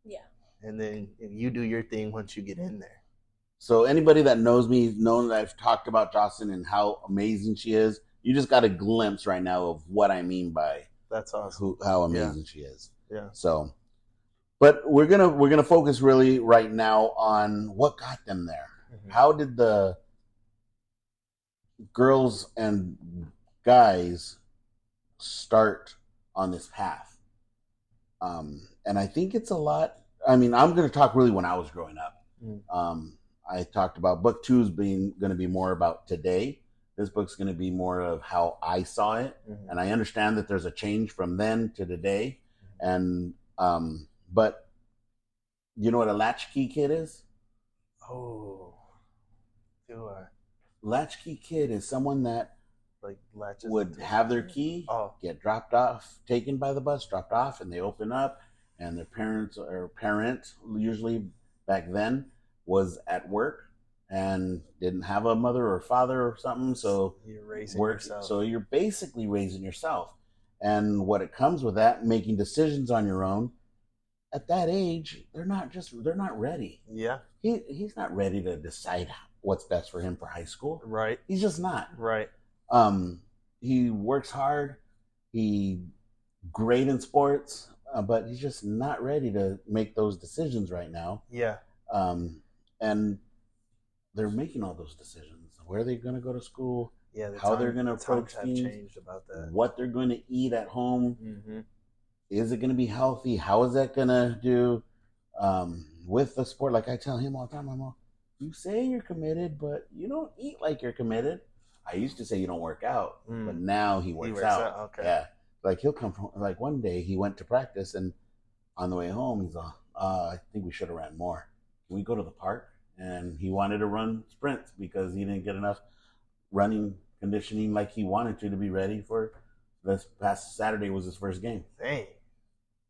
S4: Yeah.
S5: And then you do your thing once you get in there.
S3: So anybody that knows me knows that I've talked about Jocelyn and how amazing she is. You just got a glimpse right now of what I mean by
S5: that's awesome.
S3: How amazing she is.
S5: Yeah.
S3: So, but we're gonna focus really right now on what got them there. Mm-hmm. How did the girls and guys start on this path? And I think it's a lot. I mean, I'm going to talk really when I was growing up. I talked about book 2 going to be more about today. This book's going to be more of how I saw it. Mm-hmm. And I understand that there's a change from then to today. And, but you know what a latchkey kid is?
S5: Oh, do I?
S3: Latchkey kid is someone that
S5: like latches
S3: would have their key, get dropped off, taken by the bus, dropped off, and they open up, and their parents or parent, usually back then, was at work and didn't have a mother or father or something, so
S5: you're raising yourself.
S3: So you're basically raising yourself. And what it comes with that, making decisions on your own, at that age, they're not ready.
S5: Yeah.
S3: He's not ready to decide what's best for him for high school.
S5: Right.
S3: He's just not.
S5: Right.
S3: He works hard. He great in sports, but he's just not ready to make those decisions right now.
S5: Yeah.
S3: And they're making all those decisions. Where are they going to go to school?
S5: Yeah.
S3: How they're going to approach things.
S5: Changed about that.
S3: What they're going to eat at home.
S5: Mm-hmm.
S3: Is it going to be healthy? How is that going to do with the sport? Like I tell him all the time, I'm all, you say you're committed, but you don't eat like you're committed. I used to say you don't work out, but now he works out.
S5: Okay.
S3: Yeah. Like he'll come from, like one day he went to practice and on the way home, he's all, I think we should have ran more. Can we go to the park? And he wanted to run sprints because he didn't get enough running conditioning like he wanted to be ready for this past Saturday was his first game.
S5: Dang.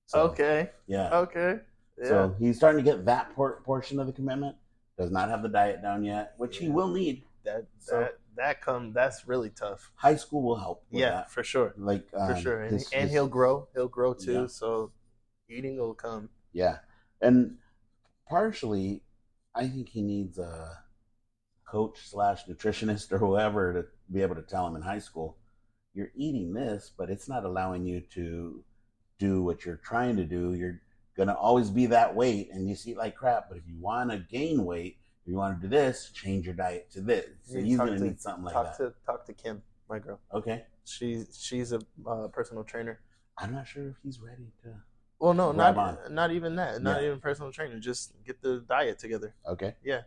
S3: So,
S5: okay.
S3: Yeah.
S5: Okay. Yeah.
S3: So he's starting to get that portion of the commitment. Does not have the diet down yet, which he will need.
S5: That's really tough.
S3: High school will help with that.
S5: For sure.
S3: Like
S5: for sure. And he'll grow. He'll grow too.
S3: Yeah.
S5: So eating will come.
S3: Yeah. And partially I think he needs a coach / nutritionist or whoever to be able to tell him in high school, you're eating this, but it's not allowing you to do what you're trying to do. You're going to always be that weight and you eat like crap. But if you want to gain weight, if you want to do this, change your diet to this. So he's going to need something like that.
S5: Talk to Kim, my girl.
S3: Okay.
S5: She's a personal trainer.
S3: I'm not sure if he's ready to.
S5: Well, no, not even that. Not even personal trainer. Just get the diet together.
S3: Okay.
S5: Yeah.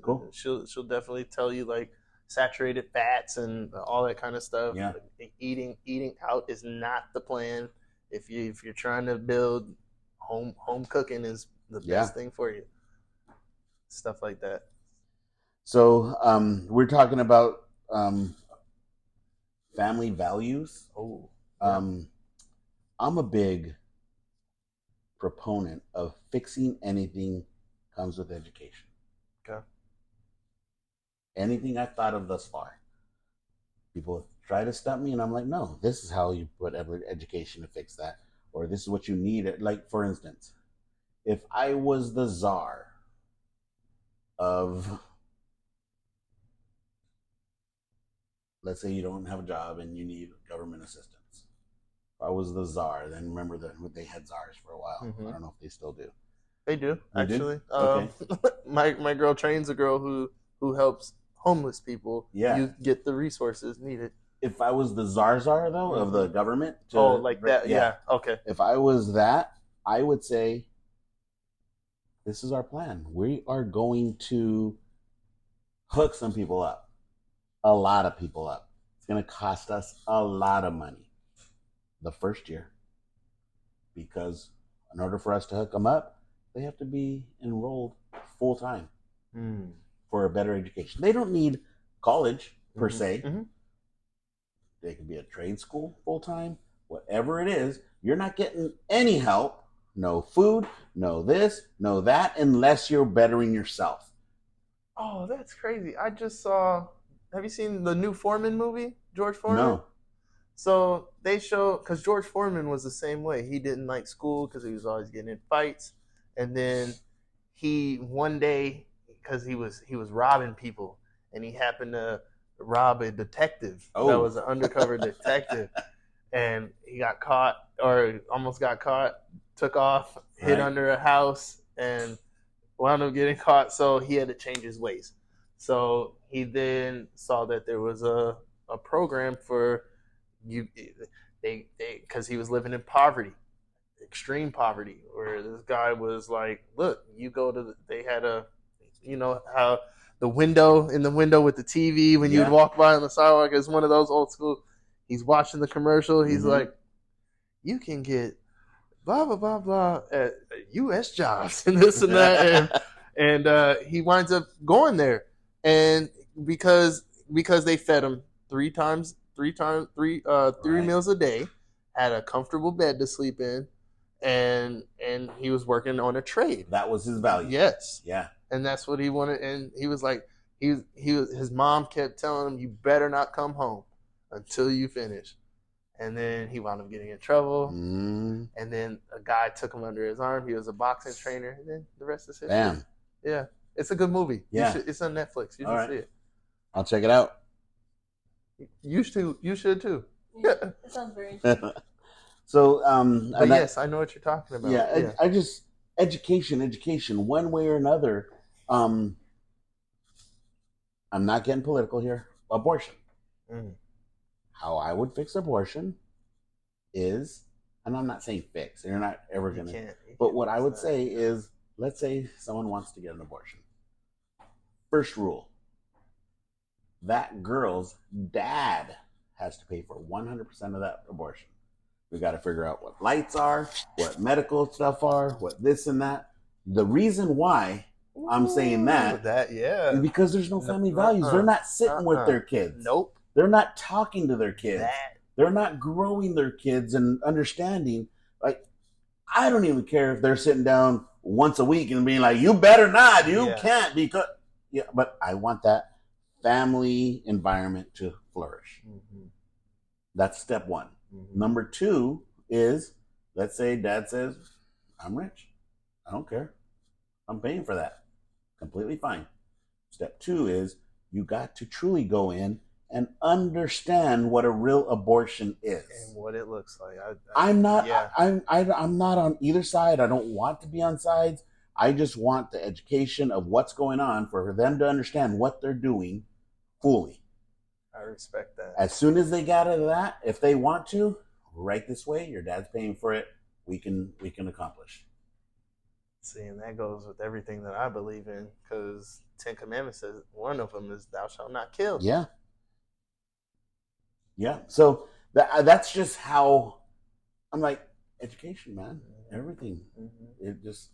S3: Cool.
S5: She'll definitely tell you like saturated fats and all that kind of stuff.
S3: Yeah.
S5: Like, eating out is not the plan. If you're trying to build home cooking is the best thing for you. Stuff like that.
S3: So we're talking about family values.
S5: Oh.
S3: I'm a big proponent of fixing anything comes with education.
S5: Okay.
S3: Anything I've thought of thus far. People try to stump me and I'm like, no, this is how you put education to fix that. Or this is what you need. Like, for instance, if I was the czar of, let's say you don't have a job and you need government assistance. If I was the czar, then remember that they had czars for a while.
S5: Mm-hmm.
S3: I don't know if they still do.
S5: They do, actually.
S3: Okay.
S5: My girl trains a girl who helps homeless people.
S3: Yeah.
S5: You get the resources needed.
S3: If I was the czar though of the government,
S5: that, yeah. Okay.
S3: If I was that, I would say, this is our plan. We are going to hook some people up, a lot of people up. It's going to cost us a lot of money the first year, because in order for us to hook them up, they have to be enrolled full time for a better education. They don't need college per se. Mm-hmm. They can be a trade school full time, whatever it is. You're not getting any help, no food, no this, no that, unless you're bettering yourself.
S5: Oh, that's crazy. I just saw, have you seen the new Foreman movie, George Foreman?
S3: No.
S5: So they show, because George Foreman was the same way. He didn't like school because he was always getting in fights. And then he, one day, because he was robbing people, and he happened to rob a detective that was an undercover detective. And he got caught, or almost got caught, took off, hid under a house, and wound up getting caught. So he had to change his ways. So he then saw that there was a program for you, because he was living in poverty, extreme poverty, where this guy was like, look, you go to they had a, you know how the window with the TV when you would walk by on the sidewalk is one of those old school. He's watching the commercial. He's like, you can get blah blah blah blah at U.S. jobs and this and that, and he winds up going there, and because they fed him 3 times three meals a day, had a comfortable bed to sleep in, and he was working on a trade.
S3: That was his value.
S5: Yes.
S3: Yeah.
S5: And that's what he wanted. And he was like, his mom kept telling him, you better not come home until you finish. And then he wound up getting in trouble. And then a guy took him under his arm. He was a boxing trainer. And then the rest is history.
S3: Damn.
S5: Yeah. It's a good movie.
S3: Yeah.
S5: It's on Netflix. You should see it.
S3: I'll check it out.
S5: You should too.
S4: Yeah, that sounds very interesting.
S3: So,
S5: but yes, I know what you're talking about.
S3: Yeah, I just education, one way or another. I'm not getting political here. Abortion. How I would fix abortion is, and I'm not saying fix. You're not ever gonna. But what I would say is, let's say someone wants to get an abortion. First rule: that girl's dad has to pay for 100% of that abortion. We got to figure out what lights are, what medical stuff are, what this and that. The reason why I'm saying that is because there's no family values. They're not sitting with their kids.
S5: Nope.
S3: They're not talking to their kids. They're not growing their kids and understanding. Like, I don't even care if they're sitting down once a week and being like, you better not, you can't, because, but I want that family environment to flourish. That's step one. Number two is, let's say dad says, I'm rich. I don't care. I'm paying for that. Completely fine. Step two is, you got to truly go in and understand what a real abortion is
S5: and what it looks like.
S3: I'm not on either side. I don't want to be on sides. I just want the education of what's going on for them to understand what they're doing fully.
S5: I respect that.
S3: As soon as they got out of that, if they want to, right this way, your dad's paying for it. We can accomplish.
S5: See, and that goes with everything that I believe in, because Ten Commandments says one of them is thou shalt not kill.
S3: Yeah. Yeah. So that's just how I'm like, education, man. Everything. It just.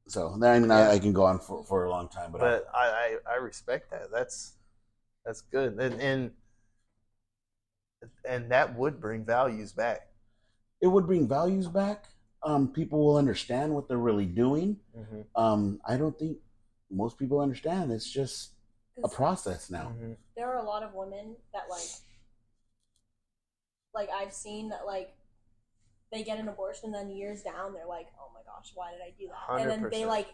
S3: So I mean, I can go on for a long time, but
S5: I respect that. That's good, and that would bring values back.
S3: It would bring values back. People will understand what they're really doing. I don't think most people understand. It's just a process now.
S4: There are a lot of women that like I've seen that like they get an abortion and then years down they're like, oh my gosh, why did I do that? 100%. And then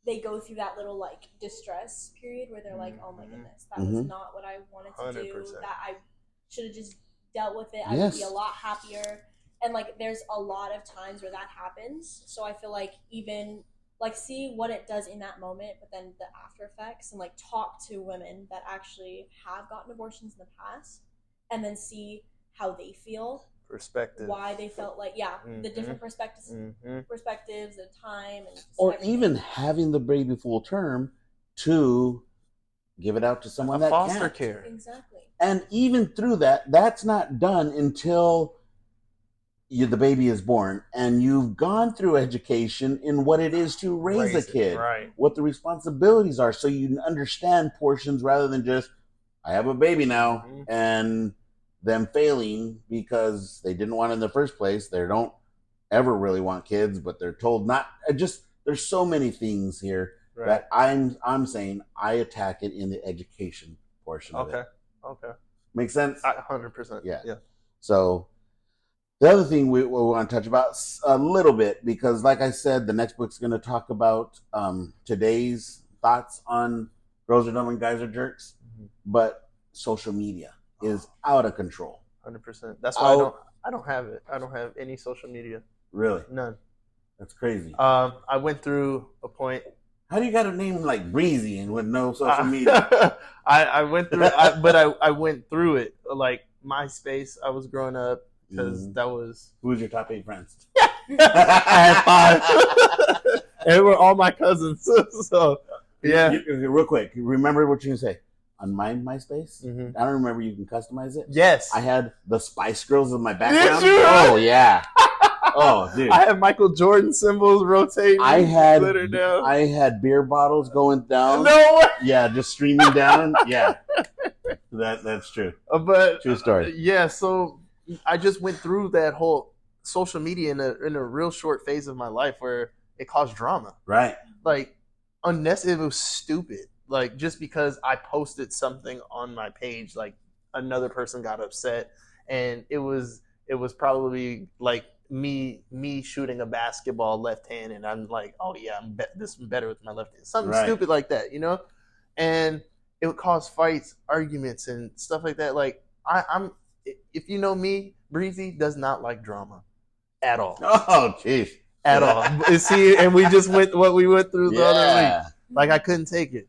S4: they go through that little like distress period where they're like, oh my goodness, that was not what I wanted to
S5: 100%.
S4: do. That I should have just dealt with it. I would be a lot happier. And like there's a lot of times where that happens. So I feel like even like see what it does in that moment, but then the after effects, and like talk to women that actually have gotten abortions in the past, and then see how they feel,
S5: perspective,
S4: why they felt like the different perspectives, the time, and
S3: or
S4: everything.
S3: Even having the baby full term to give it out to someone that
S5: foster
S3: can't.
S5: care.
S4: Exactly.
S3: And even through that, that's not done until the baby is born and you've gone through education in what it is to raise a kid, what the responsibilities are, so you understand portions rather than just, I have a baby now, and them failing because they didn't want it in the first place. They don't ever really want kids, but they're told not. There's so many things here that I'm saying I attack it in the education portion of it.
S5: Okay.
S3: Makes sense?
S5: 100%.
S3: Yeah. So the other thing we want to touch about a little bit, because like I said, the next book's going to talk about today's thoughts on girls are dumb and guys are jerks, but social media is out of control.
S5: 100%. That's why I don't have it. I don't have any social media.
S3: Really?
S5: None.
S3: That's crazy.
S5: I went through a point.
S3: How do you got a name like Breezy and with no social media?
S5: I went through I went through it. Like MySpace, I was growing up because that was.
S3: Who was your top 8 friends?
S5: I had 5. They were all my cousins. So yeah.
S3: Real quick, remember what you're gonna say. On my MySpace, I don't remember. You can customize it.
S5: Yes,
S3: I had the Spice Girls in my background.
S5: Did you?
S3: Oh yeah. Oh dude,
S5: I had Michael Jordan symbols rotating.
S3: I had
S5: glitter down.
S3: I had beer bottles going down.
S5: No way.
S3: Yeah, just streaming down. Yeah, That's true.
S5: But
S3: True story.
S5: Yeah, so I just went through that whole social media in a real short phase of my life where it caused drama.
S3: Right.
S5: Like, unnecessary. It was stupid. Like, just because I posted something on my page, like another person got upset, and it was probably like me shooting a basketball left hand, and I'm like, oh yeah, this is better with my left hand. Something stupid like that, you know? And it would cause fights, arguments, and stuff like that. Like, I'm if you know me, Breezy does not like drama at all.
S3: Oh, jeez.
S5: At all. See, and we just went what we went through the other week. Like, I couldn't take it.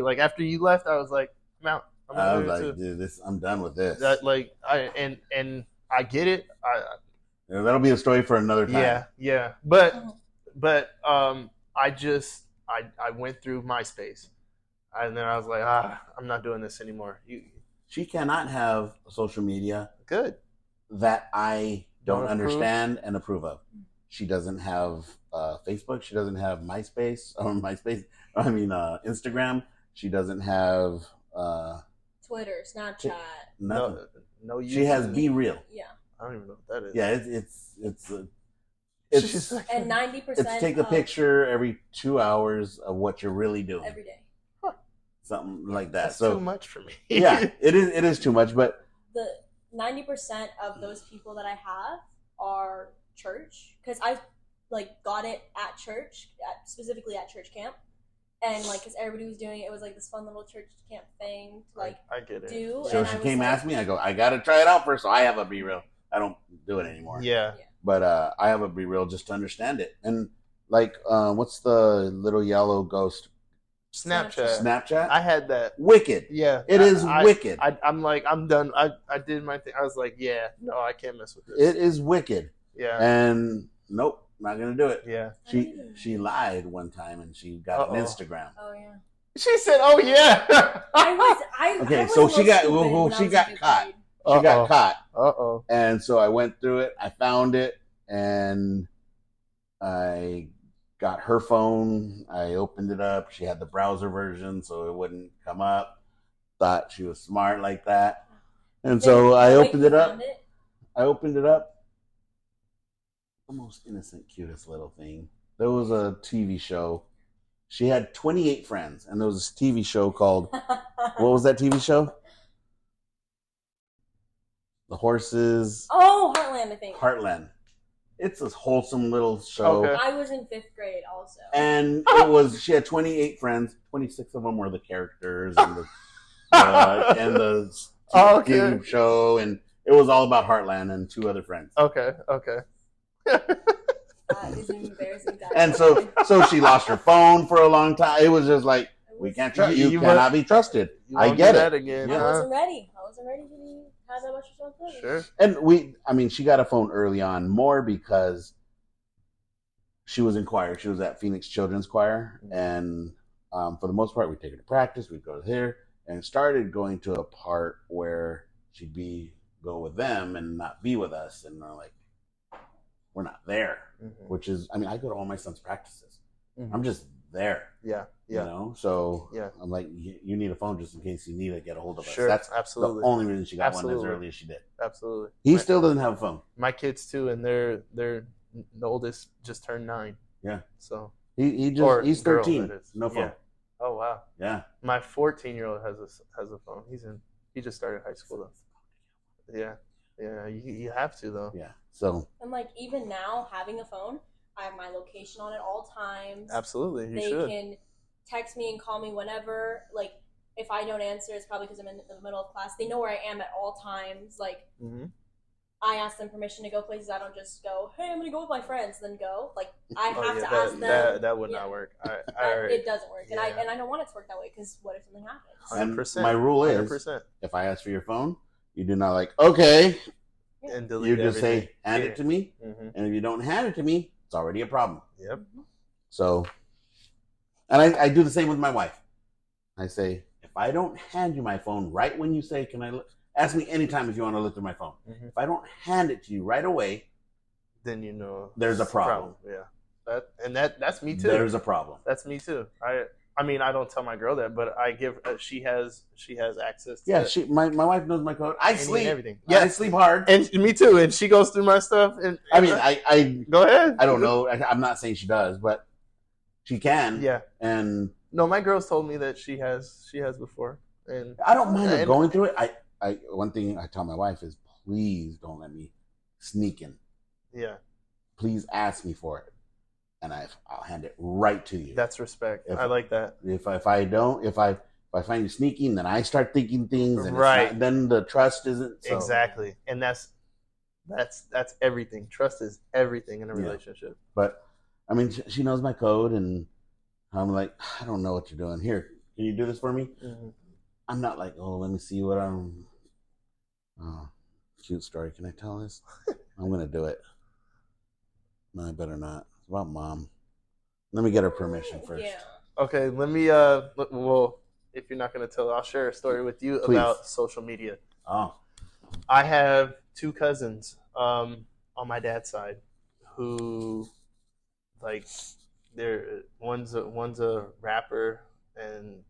S5: Like, after you left, I was like, I'm out.
S3: I was like, dude, I'm done with this.
S5: And I get it.
S3: That'll be a story for another time.
S5: Yeah. But I went through MySpace, and then I was like, I'm not doing this anymore.
S3: She cannot have social media
S5: good
S3: that I don't understand and approve of. She doesn't have Facebook. She doesn't have MySpace. Instagram. She doesn't have
S4: Twitter, Snapchat.
S3: Nothing.
S5: No.
S3: She has Be Real.
S4: Yeah.
S5: I don't even know what that is.
S3: Yeah, it's
S4: and 90%.
S3: It's take a picture every 2 hours of what you're really doing
S4: every day.
S3: Something like that.
S5: That's
S3: so
S5: too much for me.
S3: Yeah, it is. It is too much. But
S4: the 90% of those people that I have are church, because I got it at church, specifically at church camp, and because everybody was doing it, it was like this fun little church camp thing to
S5: I get it.
S4: do.
S3: So she came ask me. I go, I got to try it out first. So I have a Be Real. I don't do it anymore.
S5: Yeah.
S3: But I have a Be Real just to understand it. And what's the little yellow ghost? Snapchat.
S5: I had that.
S3: Wicked.
S5: Yeah.
S3: It is wicked.
S5: I'm like, I'm done. I did my thing. I was like, yeah, no, I can't mess with this.
S3: It is wicked.
S5: Yeah.
S3: And nope, not gonna do it.
S5: Yeah.
S3: She lied one time and she got an Instagram.
S4: Oh yeah.
S5: She said, "Oh yeah."
S3: She got caught. She got caught.
S5: Uh-oh.
S3: And so I went through it. I found it, and I got her phone. I opened it up. She had the browser version, so it wouldn't come up. Thought she was smart like that. And so I opened it up. The most innocent, cutest little thing. There was a TV show. She had 28 friends, and there was this TV show called, what was that TV show? The horses.
S4: Oh, Heartland, I think.
S3: Heartland. It's this wholesome little show.
S5: Okay.
S4: I was in 5th grade also.
S3: And she had 28 friends. 26 of them were the characters and the TV show. And it was all about Heartland and 2 other friends.
S5: Okay.
S4: That is embarrassing.
S3: And so she lost her phone for a long time. It was just like, we can't trust you. You cannot be trusted. I get it.
S5: Again,
S3: yeah.
S4: I wasn't ready to have that much responsibility.
S5: Sure.
S3: And she got a phone early on more because she was in choir. She was at Phoenix Children's Choir. And for the most part, we'd take her to practice. We'd go here and started going to a part where she'd go with them and not be with us. And they're like, we're not there, which is, I go to all my son's practices. I'm just there.
S5: Yeah.
S3: You know, so
S5: yeah.
S3: I'm like, you need a phone just in case you need to get a hold of us.
S5: Sure,
S3: That's
S5: absolutely
S3: the only reason she got one as early as she did.
S5: Absolutely.
S3: He still doesn't have a phone.
S5: My kids too, and they're the oldest just turned 9.
S3: Yeah.
S5: So
S3: he's 13.
S5: Girl,
S3: no phone.
S5: Yeah. Oh wow.
S3: Yeah.
S5: My 14-year-old has a phone. He just started high school though. Yeah. Yeah. You have to though.
S3: Yeah. So.
S4: And even now, having a phone, I have my location on at all times.
S5: Absolutely.
S4: They can text me and call me whenever. If I don't answer, it's probably because I'm in the middle of class. They know where I am at all times. I ask them permission to go places. I don't just go, hey, I'm going to go with my friends, then go. I have to ask them.
S5: That would not work.
S4: It doesn't work.
S5: Yeah.
S4: And I don't want it to work that way because what if something happens?
S5: 100%.
S3: And my rule is,
S5: 100%.
S3: if I ask for your phone, you do not okay.
S5: And delete
S3: you just
S5: everything.
S3: say, hand it to me. And if you don't hand it to me, it's already a problem.
S5: Yep.
S3: So, and I do the same with my wife. I say, if I don't hand you my phone right when you say, can I look? Ask me anytime if you want to look through my phone. If I don't hand it to you right away,
S5: then you know
S3: there's a problem.
S5: Yeah. That's me too.
S3: There's a problem.
S5: That's me too. I mean, I don't tell my girl that, but I give. She has access. To
S3: my wife knows my code. I sleep
S5: everything.
S3: Yeah, I sleep hard,
S5: and me too. And she goes through my stuff. And
S3: I mean, I
S5: go ahead.
S3: I don't know. I'm not saying she does, but she can.
S5: Yeah.
S3: And
S5: no, my girl's told me that she has before, and
S3: I don't mind her going through it. One thing I tell my wife is, please don't let me sneak in.
S5: Yeah.
S3: Please ask me for it, and I'll hand it right to you.
S5: That's respect. I like that.
S3: If I find you sneaking, then I start thinking things, and
S5: right.
S3: Then the trust isn't
S5: exactly, and that's everything. Trust is everything in a relationship.
S3: But I mean, she knows my code, and I'm like, I don't know what you're doing. Here, can you do this for me? Mm-hmm. I'm not like, oh, let me see what I'm. Oh, cute story. Can I tell this? I'm gonna do it. No, I better not. It's about mom. Let me get her permission first.
S4: Yeah.
S5: Okay, let me. Well, if you're not gonna tell, I'll share a story with you about social media.
S3: Oh.
S5: I have 2 cousins on my dad's side who, like, one's a rapper, and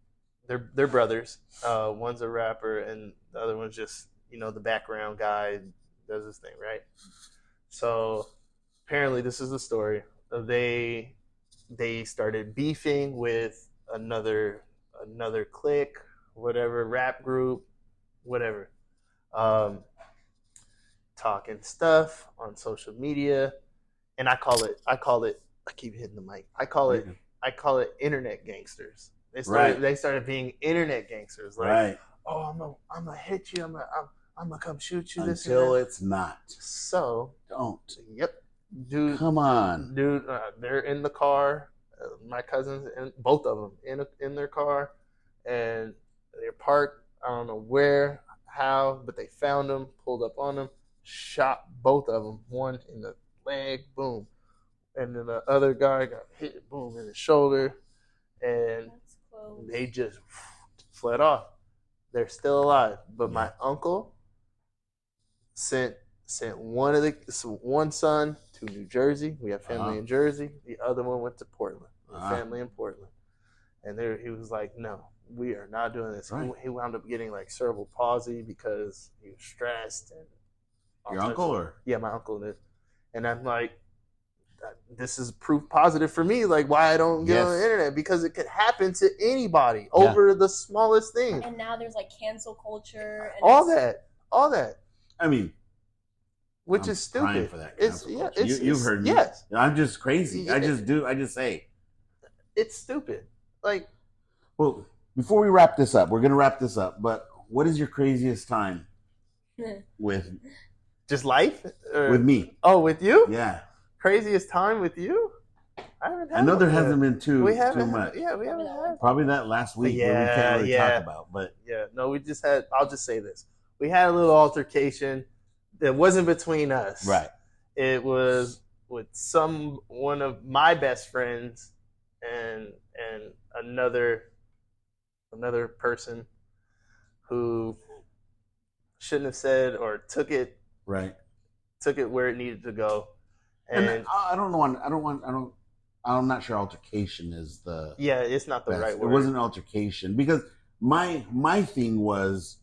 S5: they're brothers. One's a rapper, and the other one's just the background guy, does this thing, right? So apparently, this is the story. They started beefing with another clique, whatever, rap group, whatever. Talking stuff on social media, and I call it. I keep hitting the mic. I call it internet gangsters. They started being internet gangsters. Like,
S3: right.
S5: Oh, I'm gonna hit you. I'm gonna come shoot you.
S3: Until it's not.
S5: So
S3: don't.
S5: Yep. Dude,
S3: come on,
S5: dude. They're in the car. My cousins, and both of them in their car, and they're parked. I don't know where, how, but they found them, pulled up on them, shot both of them. One in the leg, boom, and then the other guy got hit, boom, in the shoulder, and they just fled off. They're still alive, but my uncle sent one son to New Jersey. We have family in Jersey. The other one went to Portland. Family in Portland, and he was like, "No, we are not doing this." Right. He wound up getting like cerebral palsy because he was stressed. And
S3: your uncle, or
S5: my uncle did, and I'm like, this is proof positive for me. Like, why I don't get on the internet, because it could happen to anybody over the smallest thing.
S4: And now there's like cancel culture, and
S5: all that.
S3: I mean,
S5: which is stupid.
S3: For that
S5: you've
S3: heard me.
S5: Yes,
S3: I'm just crazy. I just say
S5: it's stupid. Like,
S3: well, before we wrap this up, we're gonna wrap this up. But what is your craziest time with
S5: just life?
S3: With me?
S5: Oh, with you?
S3: Yeah.
S5: Craziest time with you?
S3: I know there hasn't been too much.
S5: Yeah, we haven't had.
S3: Probably that last week where we can't really talk about. But
S5: no, we just had. I'll just say this: we had a little altercation that wasn't between us.
S3: Right.
S5: It was with one of my best friends and another person who shouldn't have said, or took it where it needed to go. And I'm not sure altercation is the it's not the
S3: best.
S5: right word.
S3: It wasn't altercation, because my thing was,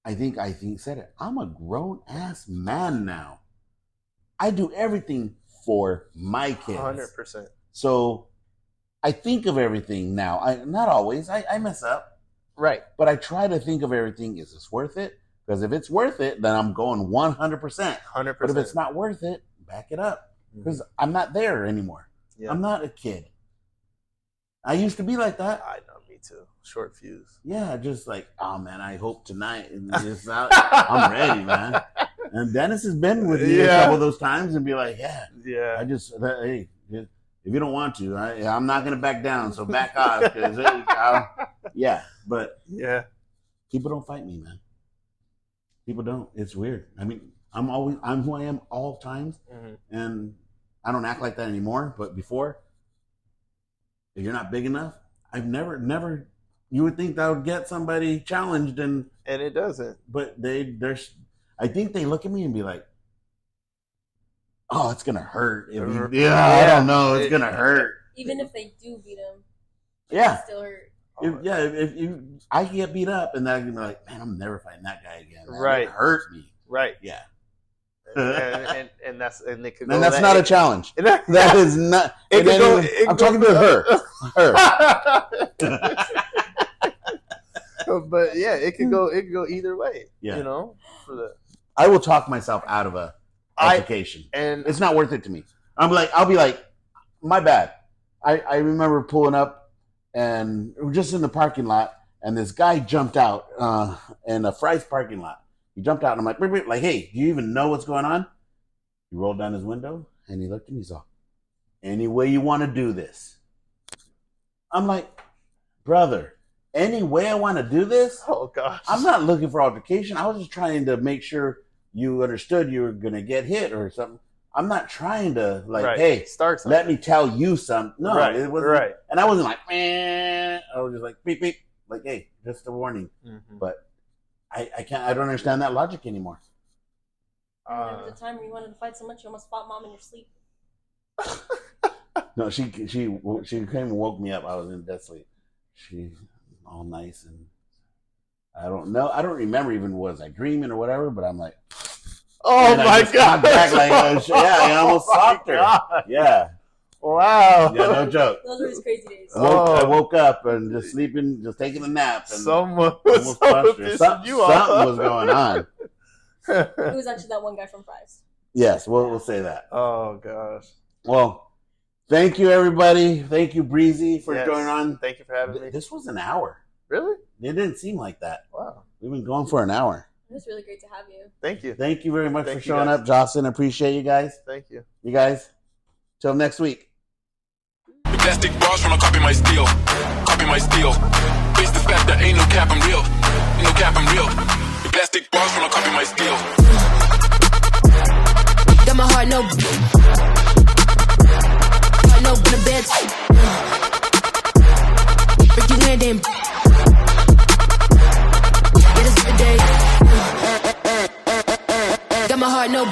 S3: I think said it. I'm a grown ass man now. I do everything for my kids.
S5: 100%.
S3: So I think of everything now. Not always. I mess up.
S5: Right.
S3: But I try to think of everything. Is this worth it? Because if it's worth it, then I'm going 100%.
S5: 100%.
S3: But if it's not worth it, back it up. Because I'm not there anymore. Yeah. I'm not a kid. I used to be like that.
S5: I know, me too. Short fuse.
S3: Yeah, just like, oh man, I hope tonight I'm ready, man. And Dennis has been with me a couple of those times and be like, I just, hey, if you don't want to, I'm not going to back down, so back off. But people don't fight me, man. People don't. It's weird. I mean, I'm who I am all times, and I don't act like that anymore. But before, if you're not big enough, I've never. You would think that would get somebody challenged, and
S5: it doesn't.
S3: But I think they look at me and be like, "Oh, it's gonna hurt." I don't know. It's gonna hurt.
S4: Even if they do beat him.
S3: Yeah.
S4: Still hurt.
S3: If I get beat up and then I'm like, man, I'm never fighting that guy again. Man.
S5: Right.
S3: It hurt me.
S5: Right.
S3: Yeah.
S5: and that's and it could go.
S3: And that's not a challenge.
S5: That
S3: is not.
S5: It could go,
S3: I'm talking to her.
S5: But yeah, it could go. It could go either way.
S3: Yeah.
S5: You know.
S3: I will talk myself out of a altercation,
S5: and
S3: it's not worth it to me. I'll be like, my bad. I remember pulling up and we were just in the parking lot, and this guy jumped out in a Fry's parking lot. He jumped out, and I'm like, beep, beep, like, hey, do you even know what's going on? He rolled down his window, and he looked at me. He's all, any way you want to do this? I'm like, brother, any way I want to do this?
S5: Oh gosh,
S3: I'm not looking for altercation. I was just trying to make sure you understood you were going to get hit or something. I'm not trying to hey,
S5: start something.
S3: Let me tell you something. No, it wasn't.
S5: Right.
S3: And I wasn't like, man. I was just like, beep, beep. Like, hey, just a warning.
S5: Mm-hmm.
S3: But I can't. I don't understand that logic anymore.
S4: There was a time where you wanted to fight so much you almost fought mom in your sleep.
S3: No, she came and woke me up. I was in dead sleep. She all nice, and I don't know. I don't remember even was I dreaming or whatever. But I'm like,
S5: oh my god!
S3: Back like, I almost socked her. Yeah.
S5: Wow.
S3: Yeah, no joke.
S4: Those were his crazy days.
S3: I woke up and just sleeping, just taking a nap, and
S5: someone
S3: almost punched her. Something
S5: you off.
S3: was going on.
S4: It was actually that one guy from Fry's.
S3: Yes, we'll say that.
S5: Oh gosh.
S3: Well, thank you everybody. Thank you, Breezy, for joining on.
S5: Thank you for having me.
S3: This was an hour.
S5: Really?
S3: It didn't seem like that.
S5: Wow.
S3: We've been going for an hour.
S4: It was really great to have you.
S5: Thank you.
S3: Thank you very much
S5: Thank
S3: for
S5: you,
S3: showing
S5: guys.
S3: up, Jocelyn. Appreciate you guys.
S5: Thank you.
S3: You guys. Till next week.
S2: The plastic bars tryna copy my steel. Copy my steel. Face the fact that ain't no cap, I'm real. Ain't no cap, I'm real. The plastic bars tryna copy my steel.
S1: Got my heart no in the bed. Break you in then. Get us the day. Got my heart no